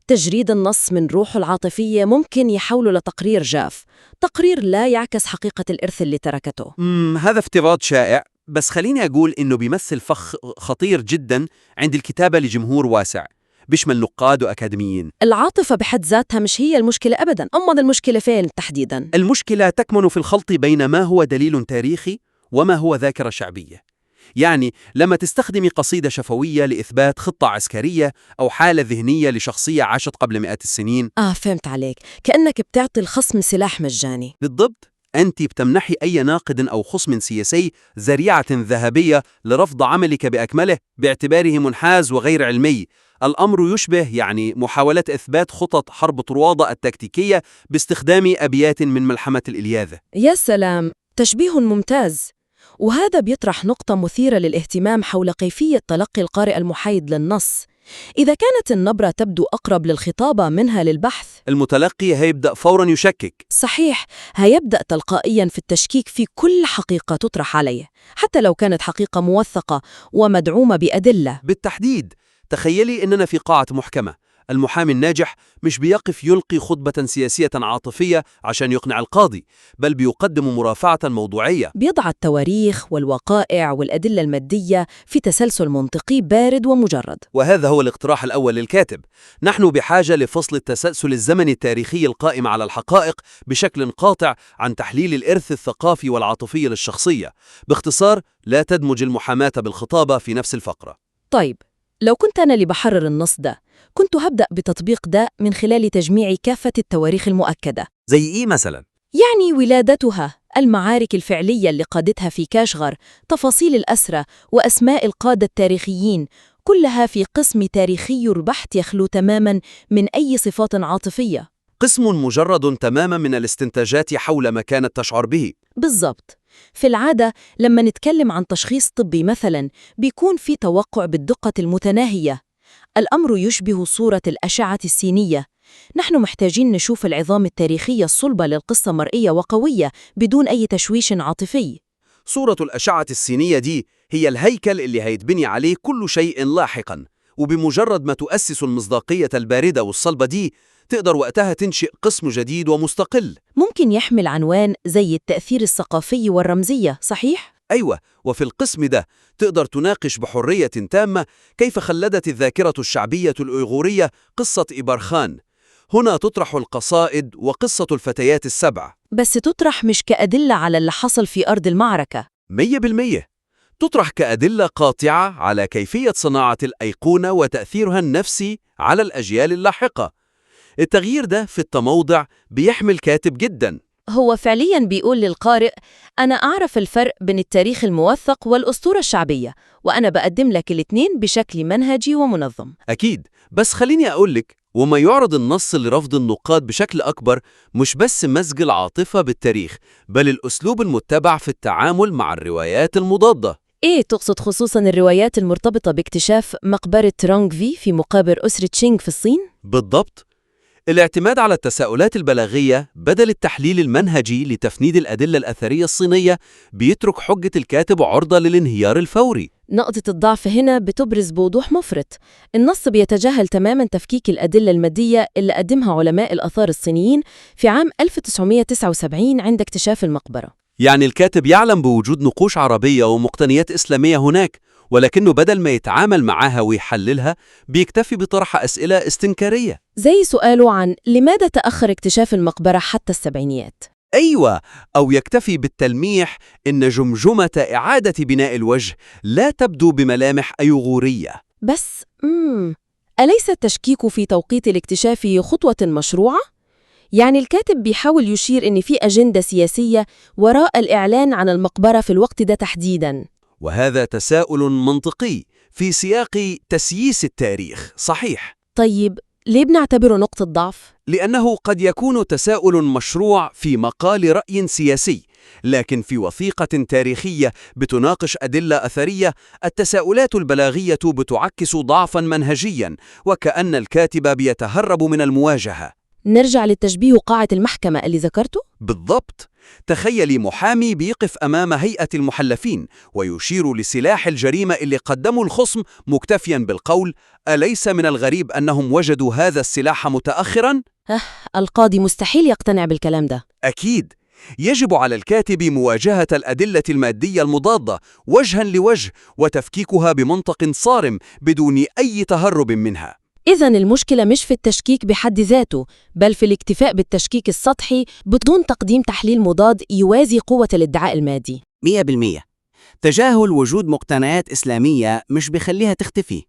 تجريد النص من روحه العاطفية ممكن يحوله لتقرير جاف، تقرير لا يعكس حقيقة الإرث اللي تركته. هذا افتراض شائع، بس خليني أقول إنه بيمثل فخ خطير جدا عند الكتابة لجمهور واسع بيشمل نقاد وأكاديميين. العاطفة بحد ذاتها مش هي المشكلة أبداً. أما المشكلة فين تحديداً؟ المشكلة تكمن في الخلط بين ما هو دليل تاريخي وما هو ذاكرة شعبية. يعني لما تستخدمي قصيدة شفوية لإثبات خطة عسكرية أو حالة ذهنية لشخصية عاشت قبل مئات السنين. فهمت عليك، كأنك بتعطي الخصم سلاح مجاني. بالضبط، أنت بتمنحي أي ناقد أو خصم سياسي ذريعة ذهبية لرفض عملك بأكمله باعتباره منحاز وغير علمي. الأمر يشبه يعني محاولة إثبات خطط حرب طروادة التكتيكية باستخدام أبيات من ملحمة الإلياذة. يا سلام، تشبيه ممتاز. وهذا بيطرح نقطة مثيرة للاهتمام حول كيفية تلقي القارئ المحايد للنص. إذا كانت النبرة تبدو أقرب للخطابة منها للبحث، المتلقي هيبدأ فوراً يشكك. صحيح، هيبدأ تلقائياً في التشكيك في كل حقيقة تطرح عليه، حتى لو كانت حقيقة موثقة ومدعومة بأدلة. بالتحديد، تخيلي إننا في قاعة محكمة، المحامي الناجح مش بيقف يلقي خطبة سياسية عاطفية عشان يقنع القاضي، بل بيقدم مرافعة موضوعية. بيضع التواريخ والوقائع والأدلة المادية في تسلسل منطقي بارد ومجرد. وهذا هو الاقتراح الأول للكاتب. نحن بحاجة لفصل التسلسل الزمني التاريخي القائم على الحقائق بشكل قاطع عن تحليل الإرث الثقافي والعاطفي للشخصية. باختصار، لا تدمج المحاماة بالخطابة في نفس الفقرة. طيب، لو كنت أنا اللي بحرر النص ده، كنت هبدأ بتطبيق ده من خلال تجميع كافة التواريخ المؤكدة. زي إيه مثلا؟ يعني ولادتها، المعارك الفعلية اللي قادتها في كاشغر، تفاصيل الأسرى وأسماء القادة التاريخيين، كلها في قسم تاريخي بحت يخلو تماماً من أي صفات عاطفية. قسم مجرد تماما من الاستنتاجات حول ما كانت تشعر به. بالضبط. في العادة لما نتكلم عن تشخيص طبي مثلاً، بيكون في توقع بالدقة المتناهية. الأمر يشبه صورة الأشعة السينية. نحن محتاجين نشوف العظام التاريخية الصلبة للقصة مرئية وقوية بدون أي تشويش عاطفي. صورة الأشعة السينية دي هي الهيكل اللي هيتبني عليه كل شيء لاحقاً، وبمجرد ما تؤسس المصداقية الباردة والصلبة دي، تقدر وقتها تنشئ قسم جديد ومستقل. ممكن يحمل عنوان زي التأثير الثقافي والرمزية، صحيح؟ أيوة، وفي القسم ده تقدر تناقش بحرية تامة كيف خلدت الذاكرة الشعبية الأيغورية قصة إبرخان. هنا تطرح القصائد وقصة الفتيات السبع، بس تطرح مش كأدلة على اللي حصل في أرض المعركة. 100%. تطرح كأدلة قاطعة على كيفية صناعة الأيقونة وتأثيرها النفسي على الأجيال اللاحقة. التغيير ده في التموضع بيحمل كاتب جداً. هو فعلياً بيقول للقارئ: أنا أعرف الفرق بين التاريخ الموثق والأسطورة الشعبية، وأنا بقدم لك الاثنين بشكل منهجي ومنظم. أكيد، بس خليني أقولك، وما يعرض النص لرفض النقاد بشكل أكبر مش بس مزج العاطفة بالتاريخ، بل الأسلوب المتبع في التعامل مع الروايات المضادة. إيه تقصد خصوصاً الروايات المرتبطة باكتشاف مقبرة رونغ في مقابر أسرة تشينغ في الصين؟ بالضبط. الاعتماد على التساؤلات البلاغية بدل التحليل المنهجي لتفنيد الأدلة الأثرية الصينية بيترك حجة الكاتب عرضة للانهيار الفوري. نقطة الضعف هنا بتبرز بوضوح مفرط. النص بيتجاهل تماماً تفكيك الأدلة المادية اللي قدمها علماء الآثار الصينيين في عام 1979 عند اكتشاف المقبرة. يعني الكاتب يعلم بوجود نقوش عربية ومقتنيات إسلامية هناك، ولكنه بدل ما يتعامل معها ويحللها بيكتفي بطرح أسئلة استنكارية، زي سؤاله عن لماذا تأخر اكتشاف المقبرة حتى السبعينيات. أيوة، أو يكتفي بالتلميح إن جمجمة إعادة بناء الوجه لا تبدو بملامح أيغورية. بس أليس التشكيك في توقيت الاكتشاف خطوة مشروعة؟ يعني الكاتب بيحاول يشير إن في أجندة سياسية وراء الإعلان عن المقبرة في الوقت ده تحديداً. وهذا تساؤل منطقي في سياق تسييس التاريخ، صحيح. طيب، ليه بنعتبره نقطة ضعف؟ لأنه قد يكون تساؤل مشروع في مقال رأي سياسي، لكن في وثيقة تاريخية بتناقش أدلة أثرية، التساؤلات البلاغية بتعكس ضعفاً منهجياً، وكأن الكاتب بيتهرب من المواجهة. نرجع للتشبيه قاعة المحكمة اللي ذكرته؟ بالضبط. تخيلي محامي بيقف أمام هيئة المحلفين ويشير لسلاح الجريمة اللي قدمه الخصم، مكتفياً بالقول: أليس من الغريب أنهم وجدوا هذا السلاح متأخراً؟ القاضي مستحيل يقتنع بالكلام ده. أكيد. يجب على الكاتب مواجهة الأدلة المادية المضادة وجهاً لوجه، وتفكيكها بمنطق صارم بدون أي تهرب منها. إذن المشكلة مش في التشكيك بحد ذاته، بل في الاكتفاء بالتشكيك السطحي بدون تقديم تحليل مضاد يوازي قوة الادعاء المادي. 100%. تجاهل وجود مقتنيات إسلامية مش بيخليها تختفي،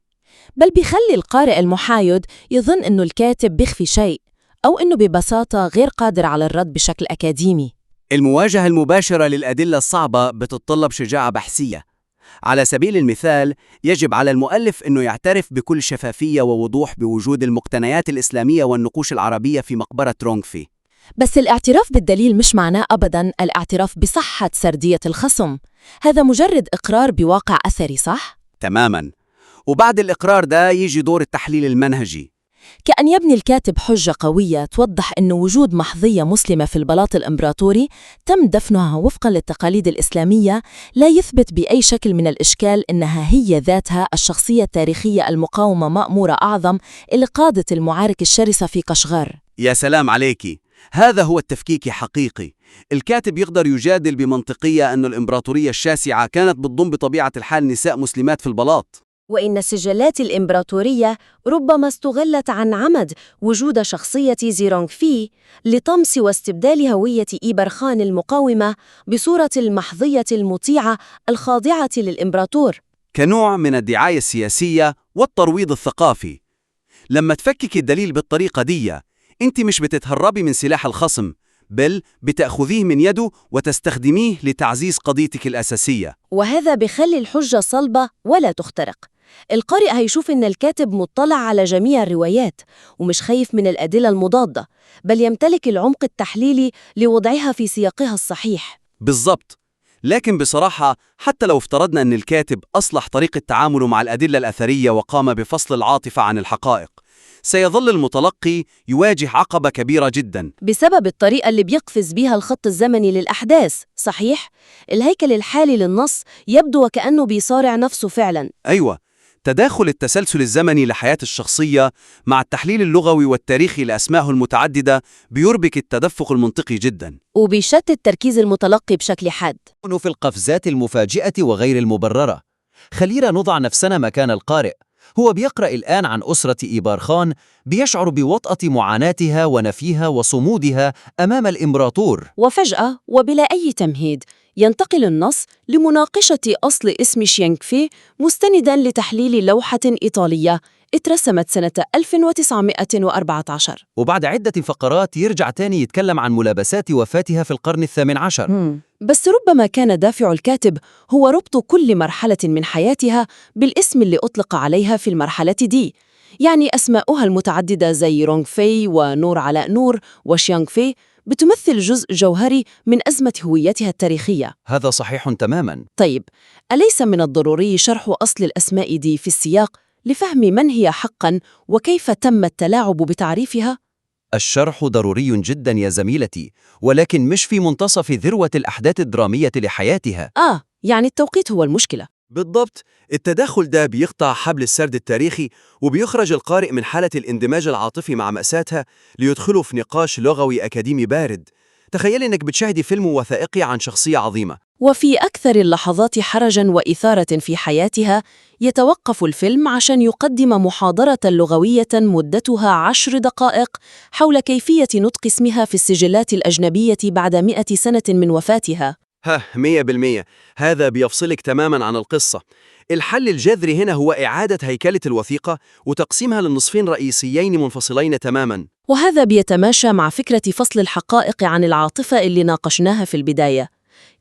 بل بيخلي القارئ المحايد يظن إنه الكاتب بيخفي شيء، أو إنه ببساطة غير قادر على الرد بشكل أكاديمي. المواجهة المباشرة للأدلة الصعبة بتتطلب شجاعة بحثية. على سبيل المثال، يجب على المؤلف أنه يعترف بكل شفافية ووضوح بوجود المقتنيات الإسلامية والنقوش العربية في مقبرة رونغ في. بس الاعتراف بالدليل مش معناه أبداً الاعتراف بصحة سردية الخصم. هذا مجرد إقرار بواقع أثري، صح؟ تماماً. وبعد الإقرار ده يجي دور التحليل المنهجي. كأن يبني الكاتب حجة قوية توضح أن وجود محظية مسلمة في البلاط الإمبراطوري تم دفنها وفقاً للتقاليد الإسلامية لا يثبت بأي شكل من الإشكال أنها هي ذاتها الشخصية التاريخية المقاومة مأمورة أعظم اللي قادت المعارك الشرسة في قشغار. يا سلام عليكي، هذا هو التفكيك حقيقي. الكاتب يقدر يجادل بمنطقية أن الإمبراطورية الشاسعة كانت بتضم بطبيعة الحال نساء مسلمات في البلاط، وإن سجلات الإمبراطورية ربما استغلت عن عمد وجود شخصية زيرونغ في لطمس واستبدال هوية إيبرخان المقاومة بصورة المحظية المطيعة الخاضعة للإمبراطور كنوع من الدعاية السياسية والترويض الثقافي. لما تفكك الدليل بالطريقة دي، انت مش بتتهربي من سلاح الخصم، بل بتأخذيه من يده وتستخدميه لتعزيز قضيتك الأساسية. وهذا بيخلي الحجة صلبة ولا تخترق. القارئ هيشوف إن الكاتب مطلع على جميع الروايات ومش خايف من الأدلة المضادة، بل يمتلك العمق التحليلي لوضعها في سياقها الصحيح. بالضبط. لكن بصراحة حتى لو افترضنا أن الكاتب أصلح طريقة تعامله مع الأدلة الأثرية وقام بفصل العاطفة عن الحقائق، سيظل المتلقي يواجه عقبة كبيرة جدا بسبب الطريقة اللي بيقفز بيها الخط الزمني للأحداث. صحيح؟ الهيكل الحالي للنص يبدو وكأنه بيصارع نفسه فعلا. أيوة، تداخل التسلسل الزمني لحياة الشخصية مع التحليل اللغوي والتاريخي لأسمائه المتعددة بيربك التدفق المنطقي جدا، وبيشتت تركيز المتلقي بشكل حاد. في القفزات المفاجئة وغير المبررة. خلينا نضع نفسنا مكان القارئ. هو بيقرأ الآن عن أسرة إيبارخان، بيشعر بوطأة معاناتها ونفيها وصمودها أمام الإمبراطور، وفجأة وبلا أي تمهيد ينتقل النص لمناقشة أصل اسم شيانغ في مستنداً لتحليل لوحة إيطالية اترسمت سنة 1914. وبعد عدة فقرات يرجع تاني يتكلم عن ملابسات وفاتها في القرن ال18. بس ربما كان دافع الكاتب هو ربط كل مرحلة من حياتها بالاسم اللي أطلق عليها في المرحلة دي، يعني أسماؤها المتعددة زي رونغ في ونور علاء نور وشيانغ في بتمثل جزء جوهري من أزمة هويتها التاريخية. هذا صحيح تماماً. طيب، أليس من الضروري شرح أصل الأسماء دي في السياق لفهم من هي حقاً وكيف تم التلاعب بتعريفها؟ الشرح ضروري جدا يا زميلتي، ولكن مش في منتصف ذروة الأحداث الدرامية لحياتها. يعني التوقيت هو المشكلة. بالضبط. التداخل ده بيقطع حبل السرد التاريخي وبيخرج القارئ من حالة الاندماج العاطفي مع مأساتها ليدخله في نقاش لغوي أكاديمي بارد. تخيلي إنك بتشاهدي فيلم وثائقي عن شخصية عظيمة، وفي أكثر اللحظات حرجاً وإثارة في حياتها يتوقف الفيلم عشان يقدم محاضرة لغوية مدتها 10 دقائق حول كيفية نطق اسمها في السجلات الأجنبية بعد 100 سنة من وفاتها. 100%. هذا بيفصلك تماماً عن القصة. الحل الجذري هنا هو إعادة هيكلة الوثيقة وتقسيمها لنصفين رئيسيين منفصلين تماماً. وهذا بيتماشى مع فكرة فصل الحقائق عن العاطفة اللي ناقشناها في البداية.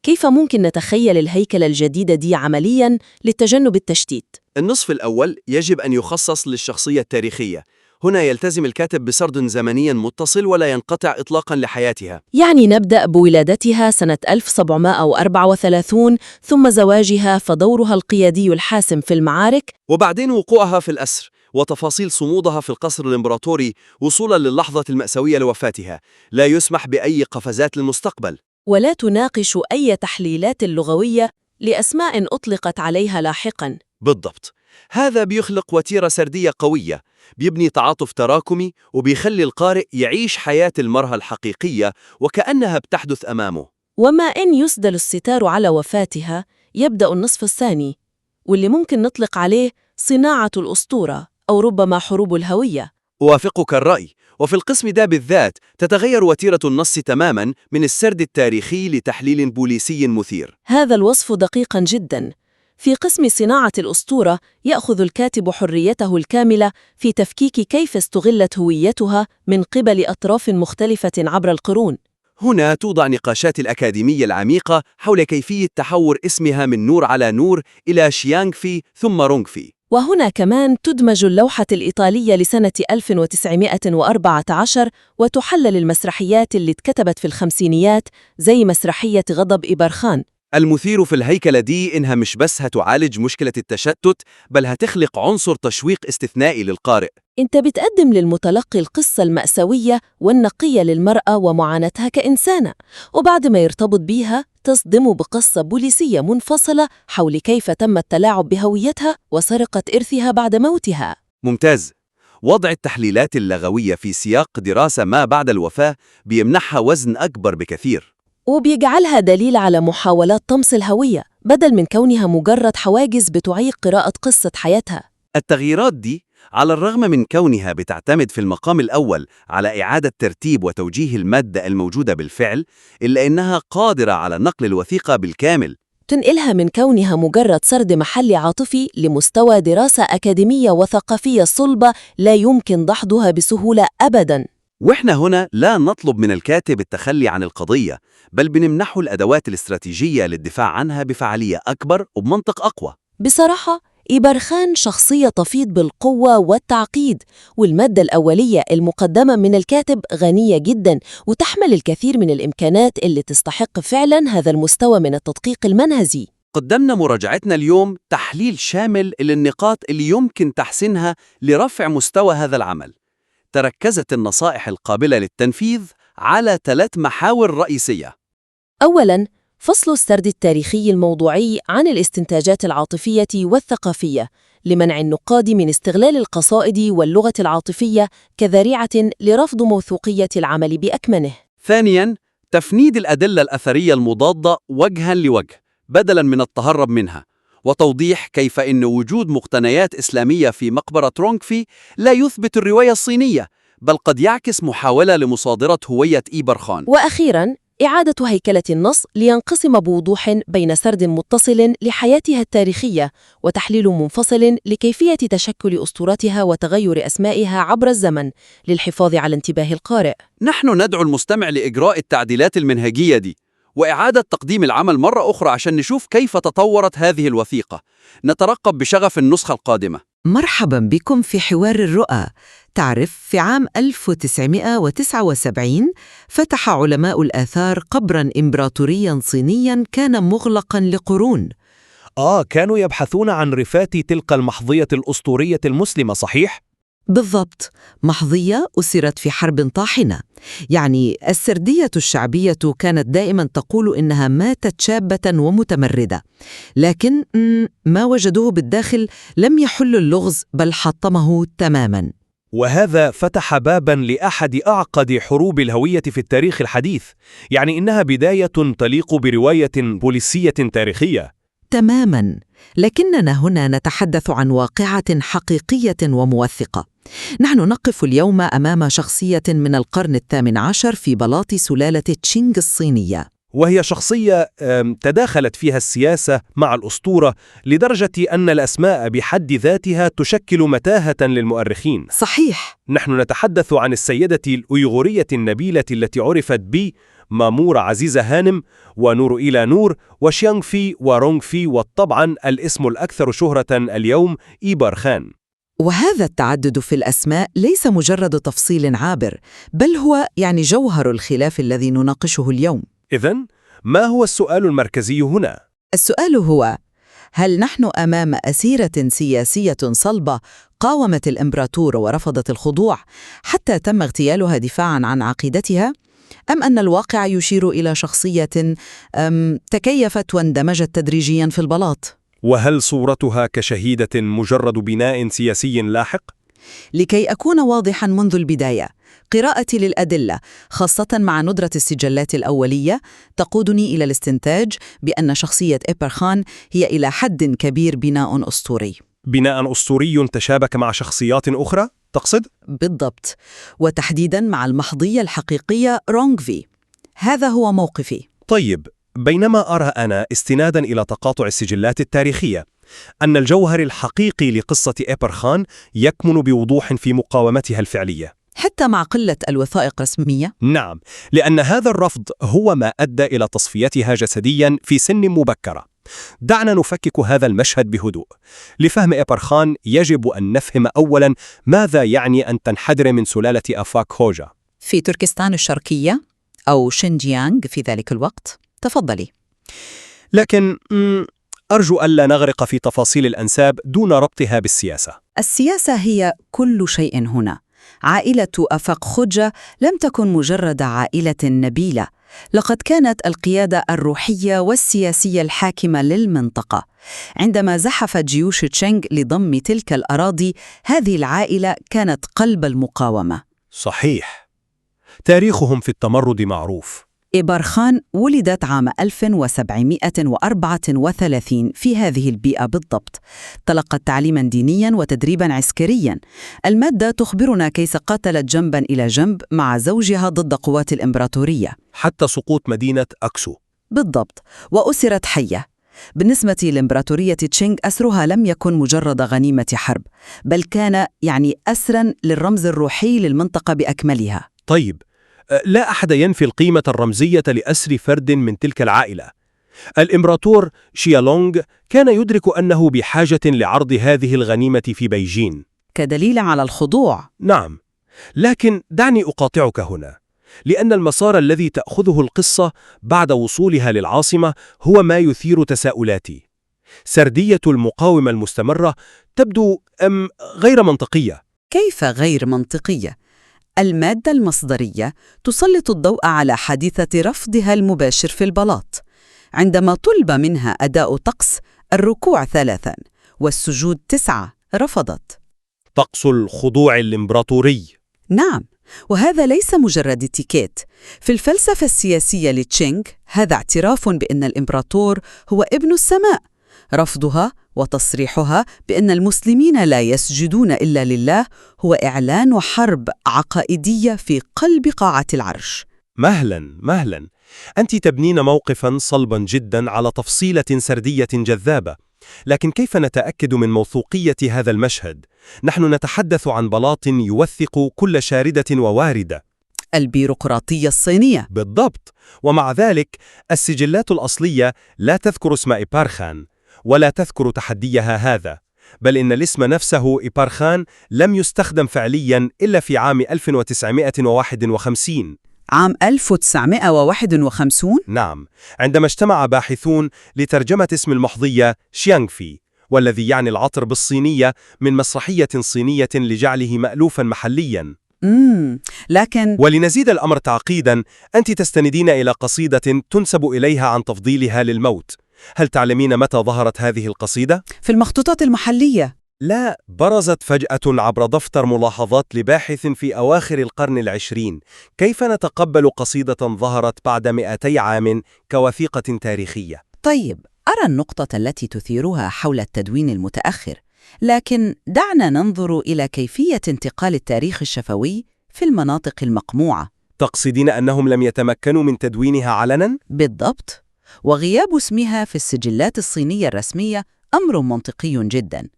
كيف ممكن نتخيل الهيكلة الجديدة دي عملياً لتجنب التشتيت؟ النصف الأول يجب أن يخصص للشخصية التاريخية. هنا يلتزم الكاتب بسرد زمني متصل ولا ينقطع إطلاقاً لحياتها. يعني نبدأ بولادتها سنة 1734 ثم زواجها فدورها القيادي الحاسم في المعارك، وبعدين وقوعها في الأسر وتفاصيل صمودها في القصر الإمبراطوري وصولاً للحظة المأساوية لوفاتها. لا يسمح بأي قفزات للمستقبل، ولا تناقش أي تحليلات لغوية لأسماء أطلقت عليها لاحقاً. بالضبط. هذا بيخلق وتيرة سردية قوية، بيبني تعاطف تراكمي وبيخلي القارئ يعيش حياة المرأة الحقيقية وكأنها بتحدث أمامه. وما إن يسدل الستار على وفاتها يبدأ النصف الثاني، واللي ممكن نطلق عليه صناعة الأسطورة أو ربما حروب الهوية. أوافقك الرأي. وفي القسم ده بالذات تتغير وتيرة النص تماماً من السرد التاريخي لتحليل بوليسي مثير. هذا الوصف دقيقاً جداً. في قسم صناعة الأسطورة يأخذ الكاتب حريته الكاملة في تفكيك كيف استغلت هويتها من قبل أطراف مختلفة عبر القرون. هنا توضع نقاشات الأكاديمية العميقة حول كيفية تحور اسمها من نور على نور إلى شيانغ في ثم رونغ في. وهنا كمان تدمج اللوحة الإيطالية لسنة 1914 وتحلل المسرحيات اللي اتكتبت في الخمسينيات زي مسرحية غضب إيبرخان. المثير في الهيكلة دي إنها مش بس هتعالج مشكلة التشتت، بل هتخلق عنصر تشويق استثنائي للقارئ. أنت بتقدم للمتلقي القصة المأساوية والنقية للمرأة ومعاناتها كإنسانة، وبعد ما يرتبط بيها تصدمه بقصة بوليسية منفصلة حول كيف تم التلاعب بهويتها وسرقة إرثها بعد موتها. ممتاز. وضع التحليلات اللغوية في سياق دراسة ما بعد الوفاة بيمنحها وزن أكبر بكثير، وبيجعلها دليل على محاولات طمس الهوية بدل من كونها مجرد حواجز بتعيق قراءة قصة حياتها. التغييرات دي على الرغم من كونها بتعتمد في المقام الأول على إعادة ترتيب وتوجيه المادة الموجودة بالفعل، إلا إنها قادرة على نقل الوثيقة بالكامل، تنقلها من كونها مجرد سرد محلي عاطفي لمستوى دراسة أكاديمية وثقافية صلبة لا يمكن دحضها بسهولة أبداً. وإحنا هنا لا نطلب من الكاتب التخلي عن القضية، بل بنمنحه الأدوات الاستراتيجية للدفاع عنها بفعالية أكبر وبمنطق أقوى. بصراحة إبرخان شخصية تفيض بالقوة والتعقيد، والمادة الأولية المقدمة من الكاتب غنية جداً وتحمل الكثير من الإمكانات اللي تستحق فعلاً هذا المستوى من التدقيق المنهجي. قدمنا مراجعتنا اليوم تحليل شامل للنقاط اللي يمكن تحسينها لرفع مستوى هذا العمل. تركزت النصائح القابلة للتنفيذ على 3 محاور رئيسية. أولاً، فصل السرد التاريخي الموضوعي عن الاستنتاجات العاطفية والثقافية لمنع النقاد من استغلال القصائد واللغة العاطفية كذريعة لرفض موثوقية العمل بأكمنه. ثانياً، تفنيد الأدلة الأثرية المضادة وجهاً لوجه بدلاً من التهرب منها، وتوضيح كيف إن وجود مقتنيات إسلامية في مقبرة رونغفي لا يثبت الرواية الصينية، بل قد يعكس محاولة لمصادرة هوية إبرخان. وأخيراً، إعادة هيكلة النص لينقسم بوضوح بين سرد متصل لحياتها التاريخية وتحليل منفصل لكيفية تشكل أسطورتها وتغير أسمائها عبر الزمن للحفاظ على انتباه القارئ. نحن ندعو المستمع لإجراء التعديلات المنهجية دي وإعادة تقديم العمل مرة أخرى عشان نشوف كيف تطورت هذه الوثيقة. نترقب بشغف النسخة القادمة. مرحباً بكم في حوار الرؤى. تعرف، في عام 1979 فتح علماء الآثار قبراً إمبراطورياً صينياً كان مغلقاً لقرون. كانوا يبحثون عن رفات تلك المحظية الأسطورية المسلمة، صحيح؟ بالضبط، محظية أسرت في حرب طاحنة. يعني السردية الشعبية كانت دائما تقول إنها ماتت شابة ومتمردة، لكن ما وجدوه بالداخل لم يحل اللغز بل حطمه تماما. وهذا فتح بابا لأحد أعقد حروب الهوية في التاريخ الحديث. يعني إنها بداية تليق برواية بوليسية تاريخية. تماما، لكننا هنا نتحدث عن واقعة حقيقية وموثقة. نحن نقف اليوم أمام شخصية من القرن ال18 في بلاط سلالة تشينغ الصينية، وهي شخصية تداخلت فيها السياسة مع الأسطورة لدرجة أن الأسماء بحد ذاتها تشكل متاهة للمؤرخين. صحيح. نحن نتحدث عن السيدة الأيغورية النبيلة التي عرفت مامور عزيزة هانم ونور إلى نور وشيانغ في ورونغ في، وطبعا الاسم الأكثر شهرة اليوم إبرخان. وهذا التعدد في الأسماء ليس مجرد تفصيل عابر، بل هو جوهر الخلاف الذي نناقشه اليوم. إذن ما هو السؤال المركزي هنا؟ السؤال هو: هل نحن أمام أسيرة سياسية صلبة قاومت الإمبراطور ورفضت الخضوع حتى تم اغتيالها دفاعاً عن عقيدتها؟ أم أن الواقع يشير إلى شخصية تكيفت واندمجت تدريجياً في البلاط؟ وهل صورتها كشهيدة مجرد بناء سياسي لاحق؟ لكي أكون واضحاً منذ البداية، قراءتي للأدلة خاصة مع ندرة السجلات الأولية تقودني إلى الاستنتاج بأن شخصية إبرخان هي إلى حد كبير بناء أسطوري. بناء أسطوري تشابك مع شخصيات أخرى، تقصد؟ بالضبط، وتحديداً مع المحظية الحقيقية رونغفي. هذا هو موقفي. طيب، بينما أرى أنا استناداً إلى تقاطع السجلات التاريخية أن الجوهر الحقيقي لقصة إبرخان يكمن بوضوح في مقاومتها الفعلية، حتى مع قلة الوثائق الرسمية؟ نعم، لأن هذا الرفض هو ما أدى إلى تصفيتها جسدياً في سن مبكرة. دعنا نفكك هذا المشهد بهدوء. لفهم إبرخان يجب أن نفهم أولاً ماذا يعني أن تنحدر من سلالة أفاك هوجا في تركستان الشرقية أو شينجيانغ في ذلك الوقت. تفضلي. لكن أرجو ألا نغرق في تفاصيل الأنساب دون ربطها بالسياسة. السياسة هي كل شيء هنا. عائلة أفق خجة لم تكن مجرد عائلة نبيلة، لقد كانت القيادة الروحية والسياسية الحاكمة للمنطقة. عندما زحفت جيوش تشينغ لضم تلك الأراضي، هذه العائلة كانت قلب المقاومة. صحيح. تاريخهم في التمرد معروف. إبارخان ولدت عام 1734 في هذه البيئة بالضبط. تلقت تعليما دينيا وتدريبا عسكريا. المادة تخبرنا كيف قاتلت جنبا إلى جنب مع زوجها ضد قوات الإمبراطورية حتى سقوط مدينة أكسو. بالضبط، وأسرت حية. بالنسبة لإمبراطورية تشينغ، أسرها لم يكن مجرد غنيمة حرب، بل كان أسرا للرمز الروحي للمنطقة بأكملها. طيب، لا أحد ينفي القيمة الرمزية لأسر فرد من تلك العائلة. الإمبراطور شيالونغ كان يدرك أنه بحاجة لعرض هذه الغنيمة في بيجين كدليل على الخضوع. نعم، لكن دعني أقاطعك هنا، لأن المسار الذي تأخذه القصة بعد وصولها للعاصمة هو ما يثير تساؤلاتي. سردية المقاومة المستمرة تبدو غير منطقية. كيف غير منطقية؟ المادة المصدرية تسلط الضوء على حادثة رفضها المباشر في البلاط. عندما طلب منها أداء طقس الركوع 3 والسجود 9 رفضت. طقس الخضوع الإمبراطوري. نعم، وهذا ليس مجرد اتيكيت. في الفلسفة السياسية لتشينغ هذا اعتراف بأن الإمبراطور هو ابن السماء. رفضها وتصريحها بأن المسلمين لا يسجدون إلا لله هو إعلان حرب عقائدية في قلب قاعة العرش. مهلا، أنت تبنين موقفا صلبا جدا على تفصيلة سردية جذابة، لكن كيف نتأكد من موثوقية هذا المشهد؟ نحن نتحدث عن بلاط يوثق كل شاردة وواردة. البيروقراطية الصينية. بالضبط، ومع ذلك السجلات الأصلية لا تذكر اسم إبارخان ولا تذكر تحديها هذا، بل إن الاسم نفسه إبارخان لم يستخدم فعلياً إلا في عام 1951. عام 1951؟ نعم، عندما اجتمع باحثون لترجمة اسم المحظية شيانغفي، والذي يعني العطر بالصينية، من مسرحية صينية لجعله مألوفاً محلياً. لكن ولنزيد الأمر تعقيداً، أنت تستندين إلى قصيدة تنسب إليها عن تفضيلها للموت. هل تعلمين متى ظهرت هذه القصيدة؟ في المخطوطات المحلية. لا، برزت فجأة عبر دفتر ملاحظات لباحث في أواخر القرن العشرين. كيف نتقبل قصيدة ظهرت بعد 200 عام كوثيقة تاريخية؟ طيب، أرى النقطة التي تثيرها حول التدوين المتأخر، لكن دعنا ننظر إلى كيفية انتقال التاريخ الشفوي في المناطق المقموعة. تقصدين أنهم لم يتمكنوا من تدوينها علناً؟ بالضبط، وغياب اسمها في السجلات الصينية الرسمية أمر منطقي جداً.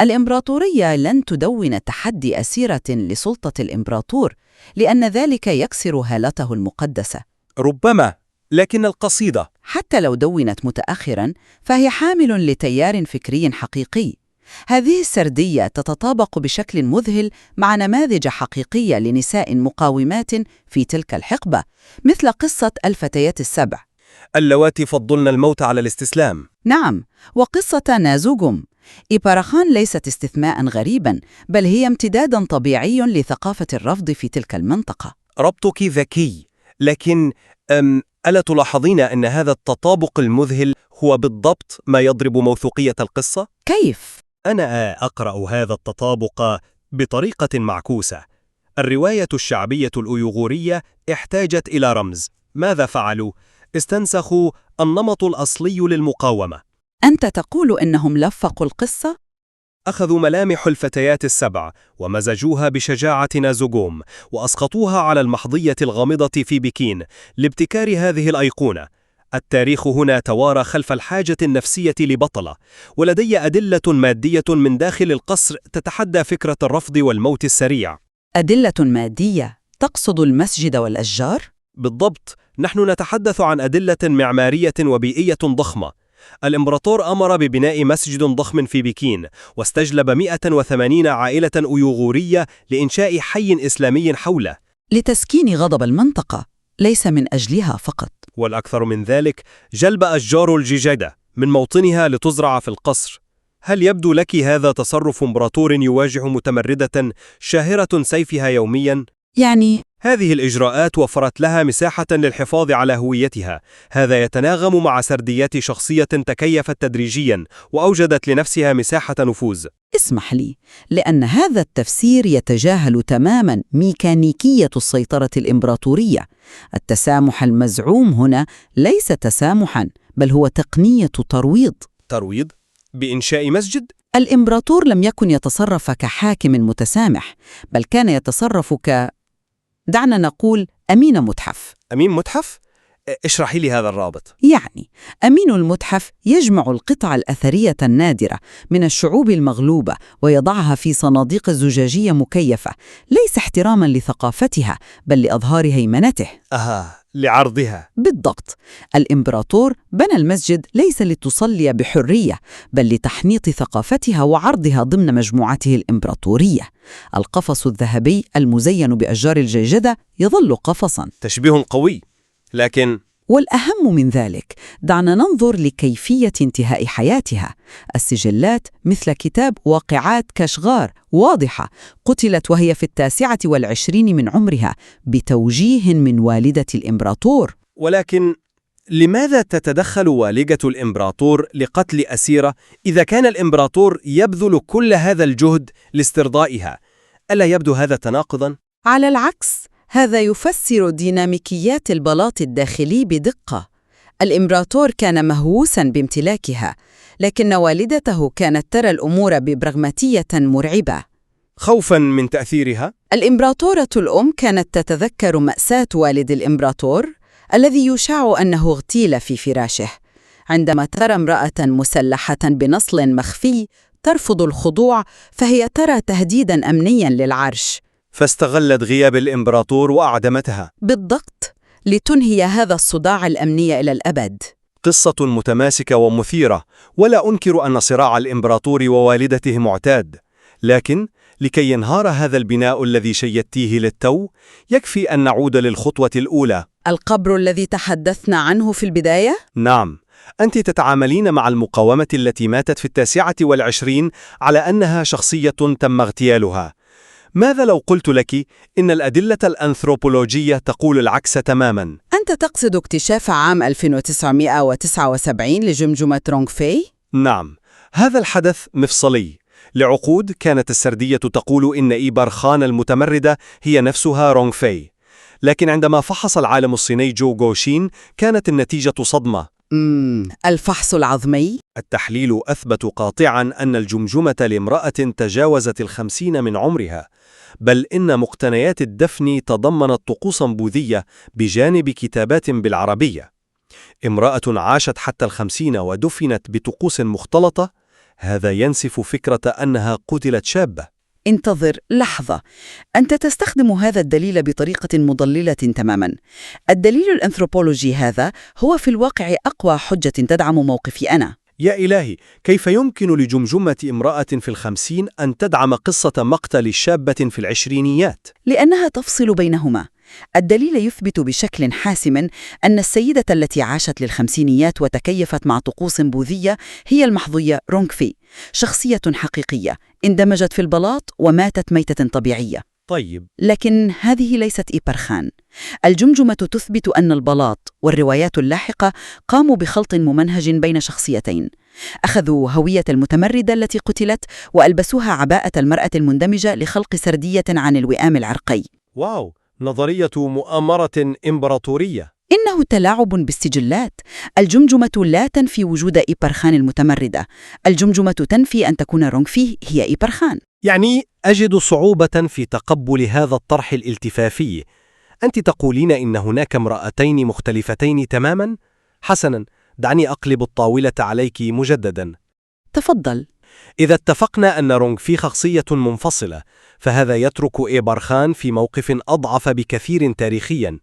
الإمبراطورية لن تدون تحدي أسيرة لسلطة الإمبراطور، لأن ذلك يكسر هالته المقدسة. ربما، لكن القصيدة حتى لو دونت متأخراً فهي حامل لتيار فكري حقيقي. هذه السردية تتطابق بشكل مذهل مع نماذج حقيقية لنساء مقاومات في تلك الحقبة، مثل قصة الفتيات السبع اللواتي فضلن الموت على الاستسلام. نعم، وقصة نازوغوم. إبارخان ليست استثناء غريبا، بل هي امتدادا طبيعي لثقافة الرفض في تلك المنطقة. ربطك ذكي، لكن ألا تلاحظين أن هذا التطابق المذهل هو بالضبط ما يضرب موثوقية القصة؟ كيف؟ أنا أقرأ هذا التطابق بطريقة معكوسة. الرواية الشعبية الأيغورية احتاجت إلى رمز. ماذا فعلوا؟ استنسخوا النمط الأصلي للمقاومة. أنت تقول إنهم لفقوا القصة؟ أخذوا ملامح الفتيات السبع ومزجوها بشجاعة نازوغوم وأسقطوها على المحظية الغامضة في بكين لابتكار هذه الأيقونة. التاريخ هنا توارى خلف الحاجة النفسية لبطلة، ولدي أدلة مادية من داخل القصر تتحدى فكرة الرفض والموت السريع. أدلة مادية؟ تقصد المسجد والأشجار؟ بالضبط، نحن نتحدث عن أدلة معمارية وبيئية ضخمة. الإمبراطور أمر ببناء مسجد ضخم في بكين، واستجلب 180 عائلة أيغورية لإنشاء حي إسلامي حوله، لتسكين غضب المنطقة، ليس من أجلها فقط. والأكثر من ذلك جلب أشجار الجيجيدة من موطنها لتزرع في القصر. هل يبدو لك هذا تصرف إمبراطور يواجه متمردة شاهرة سيفها يومياً؟ يعني هذه الإجراءات وفرت لها مساحة للحفاظ على هويتها. هذا يتناغم مع سرديات شخصية تكيفت تدريجياً وأوجدت لنفسها مساحة نفوذ. اسمح لي، لأن هذا التفسير يتجاهل تماماً ميكانيكية السيطرة الإمبراطورية. التسامح المزعوم هنا ليس تسامحاً، بل هو تقنية ترويض. ترويض؟ بإنشاء مسجد؟ الإمبراطور لم يكن يتصرف كحاكم متسامح، بل كان يتصرف دعنا نقول أمين متحف. أمين متحف؟ اشرحي لي هذا الرابط. يعني أمين المتحف يجمع القطع الأثرية النادرة من الشعوب المغلوبة ويضعها في صناديق زجاجية مكيفة، ليس احتراما لثقافتها بل لإظهار هيمنته. لعرضها. بالضبط. الإمبراطور بنى المسجد ليس لتصلي بحرية، بل لتحنيط ثقافتها وعرضها ضمن مجموعته الإمبراطورية. القفص الذهبي المزين بأشجار الجيجدة يظل قفصاً. تشبيه قوي، لكن والأهم من ذلك، دعنا ننظر لكيفية انتهاء حياتها. السجلات مثل كتاب واقعات كاشغار واضحة، قتلت وهي في 29 من عمرها بتوجيه من والدة الإمبراطور. ولكن لماذا تتدخل والدة الإمبراطور لقتل أسيرة إذا كان الإمبراطور يبذل كل هذا الجهد لاسترضائها؟ ألا يبدو هذا تناقضاً؟ على العكس، هذا يفسر ديناميكيات البلاط الداخلي بدقة. الإمبراطور كان مهووساً بامتلاكها، لكن والدته كانت ترى الأمور ببراغماتية مرعبة. خوفاً من تأثيرها؟ الإمبراطورة الأم كانت تتذكر مأساة والد الإمبراطور الذي يشاع أنه اغتيل في فراشه. عندما ترى امرأة مسلحة بنصل مخفي ترفض الخضوع، فهي ترى تهديداً أمنياً للعرش. فاستغلت غياب الإمبراطور وأعدمتها. بالضبط، لتنهي هذا الصداع الأمني إلى الأبد. قصة متماسكة ومثيرة، ولا أنكر أن صراع الإمبراطور ووالدته معتاد، لكن لكي ينهار هذا البناء الذي شيدتيه للتو، يكفي أن نعود للخطوة الأولى. القبر الذي تحدثنا عنه في البداية؟ نعم، أنت تتعاملين مع المقاومة التي ماتت في 29 على أنها شخصية تم اغتيالها. ماذا لو قلت لك إن الأدلة الأنثروبولوجية تقول العكس تماماً؟ أنت تقصد اكتشاف عام 1979 لجمجمة رونغ فاي؟ نعم، هذا الحدث مفصلي. لعقود كانت السردية تقول إن إيبرخان المتمردة هي نفسها رونغ فاي، لكن عندما فحص العالم الصيني جو غوشين كانت النتيجة صدمة. الفحص العظمي؟ التحليل أثبت قاطعاً أن الجمجمة لامرأة تجاوزت 50 من عمرها، بل إن مقتنيات الدفن تضمنت طقوساً بوذية بجانب كتابات بالعربية. امرأة عاشت حتى 50 ودفنت بطقوس مختلطة، هذا ينسف فكرة أنها قتلت شابة. انتظر لحظة، أنت تستخدم هذا الدليل بطريقة مضللة تماماً. الدليل الأنثروبولوجي هذا هو في الواقع أقوى حجة تدعم موقفي أنا. يا إلهي، كيف يمكن لجمجمة امرأة في 50 أن تدعم قصة مقتل شابة في العشرينيات؟ لأنها تفصل بينهما. الدليل يثبت بشكل حاسم أن السيدة التي عاشت للخمسينيات وتكيفت مع طقوس بوذية هي المحظوية رونغ فاي، شخصية حقيقية اندمجت في البلاط وماتت ميتة طبيعية. طيب، لكن هذه ليست إيبرخان. الجمجمة تثبت أن البلاط والروايات اللاحقة قاموا بخلط ممنهج بين شخصيتين. أخذوا هوية المتمردة التي قتلت وألبسوها عباءة المرأة المندمجة لخلق سردية عن الوئام العرقي. واو، نظرية مؤامرة إمبراطورية. إنه تلاعب بالسجلات. الجمجمة لا تنفي وجود إيبرخان المتمردة، الجمجمة تنفي أن تكون رونغ فاي هي إيبرخان. يعني أجد صعوبة في تقبل هذا الطرح الالتفافي. أنت تقولين إن هناك امرأتين مختلفتين تماماً؟ حسناً، دعني أقلب الطاولة عليك مجدداً. تفضل. إذا اتفقنا أن رونغ فاي شخصية منفصلة، فهذا يترك إيبرخان في موقف أضعف بكثير تاريخياً.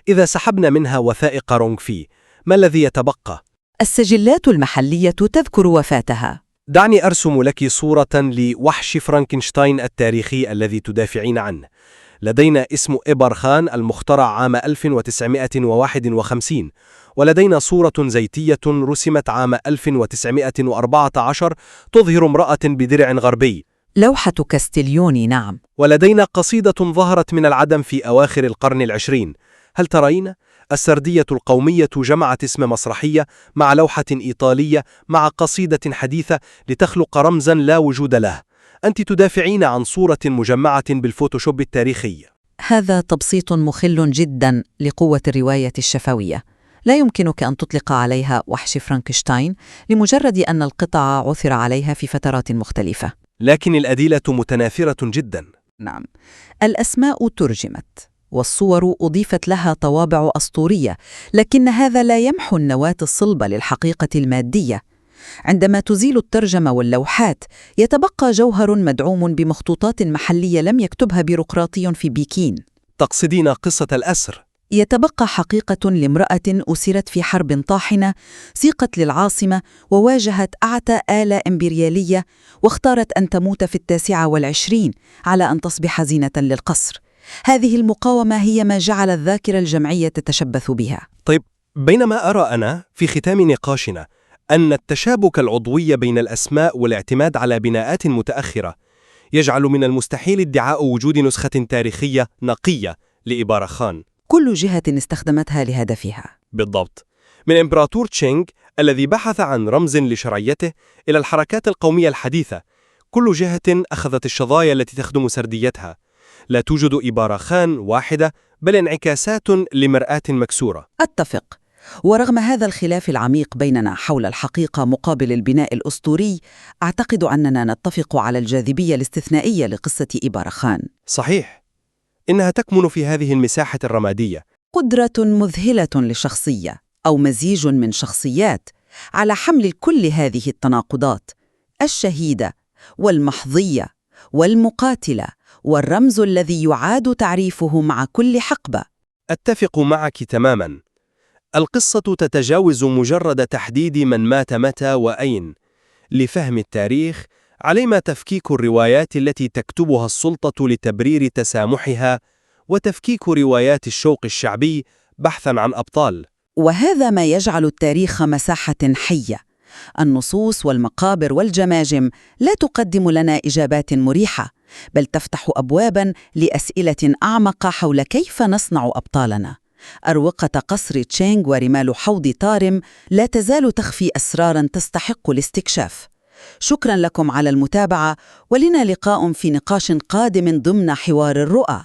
إذا سحبنا منها وثائق رونغ فاي، ما الذي يتبقى؟ السجلات المحلية تذكر وفاتها. دعني أرسم لك صورة لوحش فرانكنشتاين التاريخي الذي تدافعين عنه. لدينا اسم إبرخان المخترع عام 1951، ولدينا صورة زيتية رسمت عام 1914 تظهر امرأة بدرع غربي. لوحة كاستليوني، نعم. ولدينا قصيدة ظهرت من العدم في أواخر القرن العشرين. هل ترين؟ السردية القومية جمعت اسم مسرحية مع لوحة إيطالية مع قصيدة حديثة لتخلق رمزا لا وجود له. أنت تدافعين عن صورة مجمعة بالفوتوشوب التاريخي. هذا تبسيط مخل جدا لقوة الرواية الشفوية. لا يمكنك أن تطلق عليها وحش فرانكشتاين لمجرد أن القطع عثر عليها في فترات مختلفة. لكن الأدلة متناثرة جدا. نعم، الأسماء ترجمت والصور أضيفت لها طوابع أسطورية، لكن هذا لا يمحو النواة الصلبة للحقيقة المادية. عندما تزيل الترجمة واللوحات يتبقى جوهر مدعوم بمخطوطات محلية لم يكتبها بيروقراطي في بكين. تقصدين قصة الأسر؟ يتبقى حقيقة لامرأة أسرت في حرب طاحنة، سيقت للعاصمة وواجهت أعتى آلة إمبريالية، واختارت أن تموت في 29 على أن تصبح زينة للقصر. هذه المقاومة هي ما جعل الذاكرة الجمعية تتشبث بها. طيب، بينما أرى أنا في ختام نقاشنا أن التشابك العضوي بين الأسماء والاعتماد على بناءات متأخرة يجعل من المستحيل ادعاء وجود نسخة تاريخية نقية لإبارخان. كل جهة استخدمتها لهدفها. بالضبط، من إمبراطور تشينغ الذي بحث عن رمز لشرعيته إلى الحركات القومية الحديثة، كل جهة أخذت الشظايا التي تخدم سرديتها. لا توجد إبارخان واحدة، بل انعكاسات لمرآة مكسورة. أتفق. ورغم هذا الخلاف العميق بيننا حول الحقيقة مقابل البناء الأسطوري، أعتقد أننا نتفق على الجاذبية الاستثنائية لقصة إبارخان. صحيح، إنها تكمن في هذه المساحة الرمادية. قدرة مذهلة لشخصية أو مزيج من شخصيات على حمل كل هذه التناقضات: الشهيدة والمحظية والمقاتلة والرمز الذي يعاد تعريفه مع كل حقبة. أتفق معك تماماً. القصة تتجاوز مجرد تحديد من مات متى وأين. لفهم التاريخ علينا تفكيك الروايات التي تكتبها السلطة لتبرير تسامحها، وتفكيك روايات الشوق الشعبي بحثاً عن أبطال. وهذا ما يجعل التاريخ مساحة حية. النصوص والمقابر والجماجم لا تقدم لنا إجابات مريحة، بل تفتح أبواباً لأسئلة أعمق حول كيف نصنع أبطالنا. أروقة قصر تشينغ ورمال حوض طارم لا تزال تخفي أسراراً تستحق الاستكشاف. شكراً لكم على المتابعة، ولنا لقاء في نقاش قادم ضمن حوار الرؤى.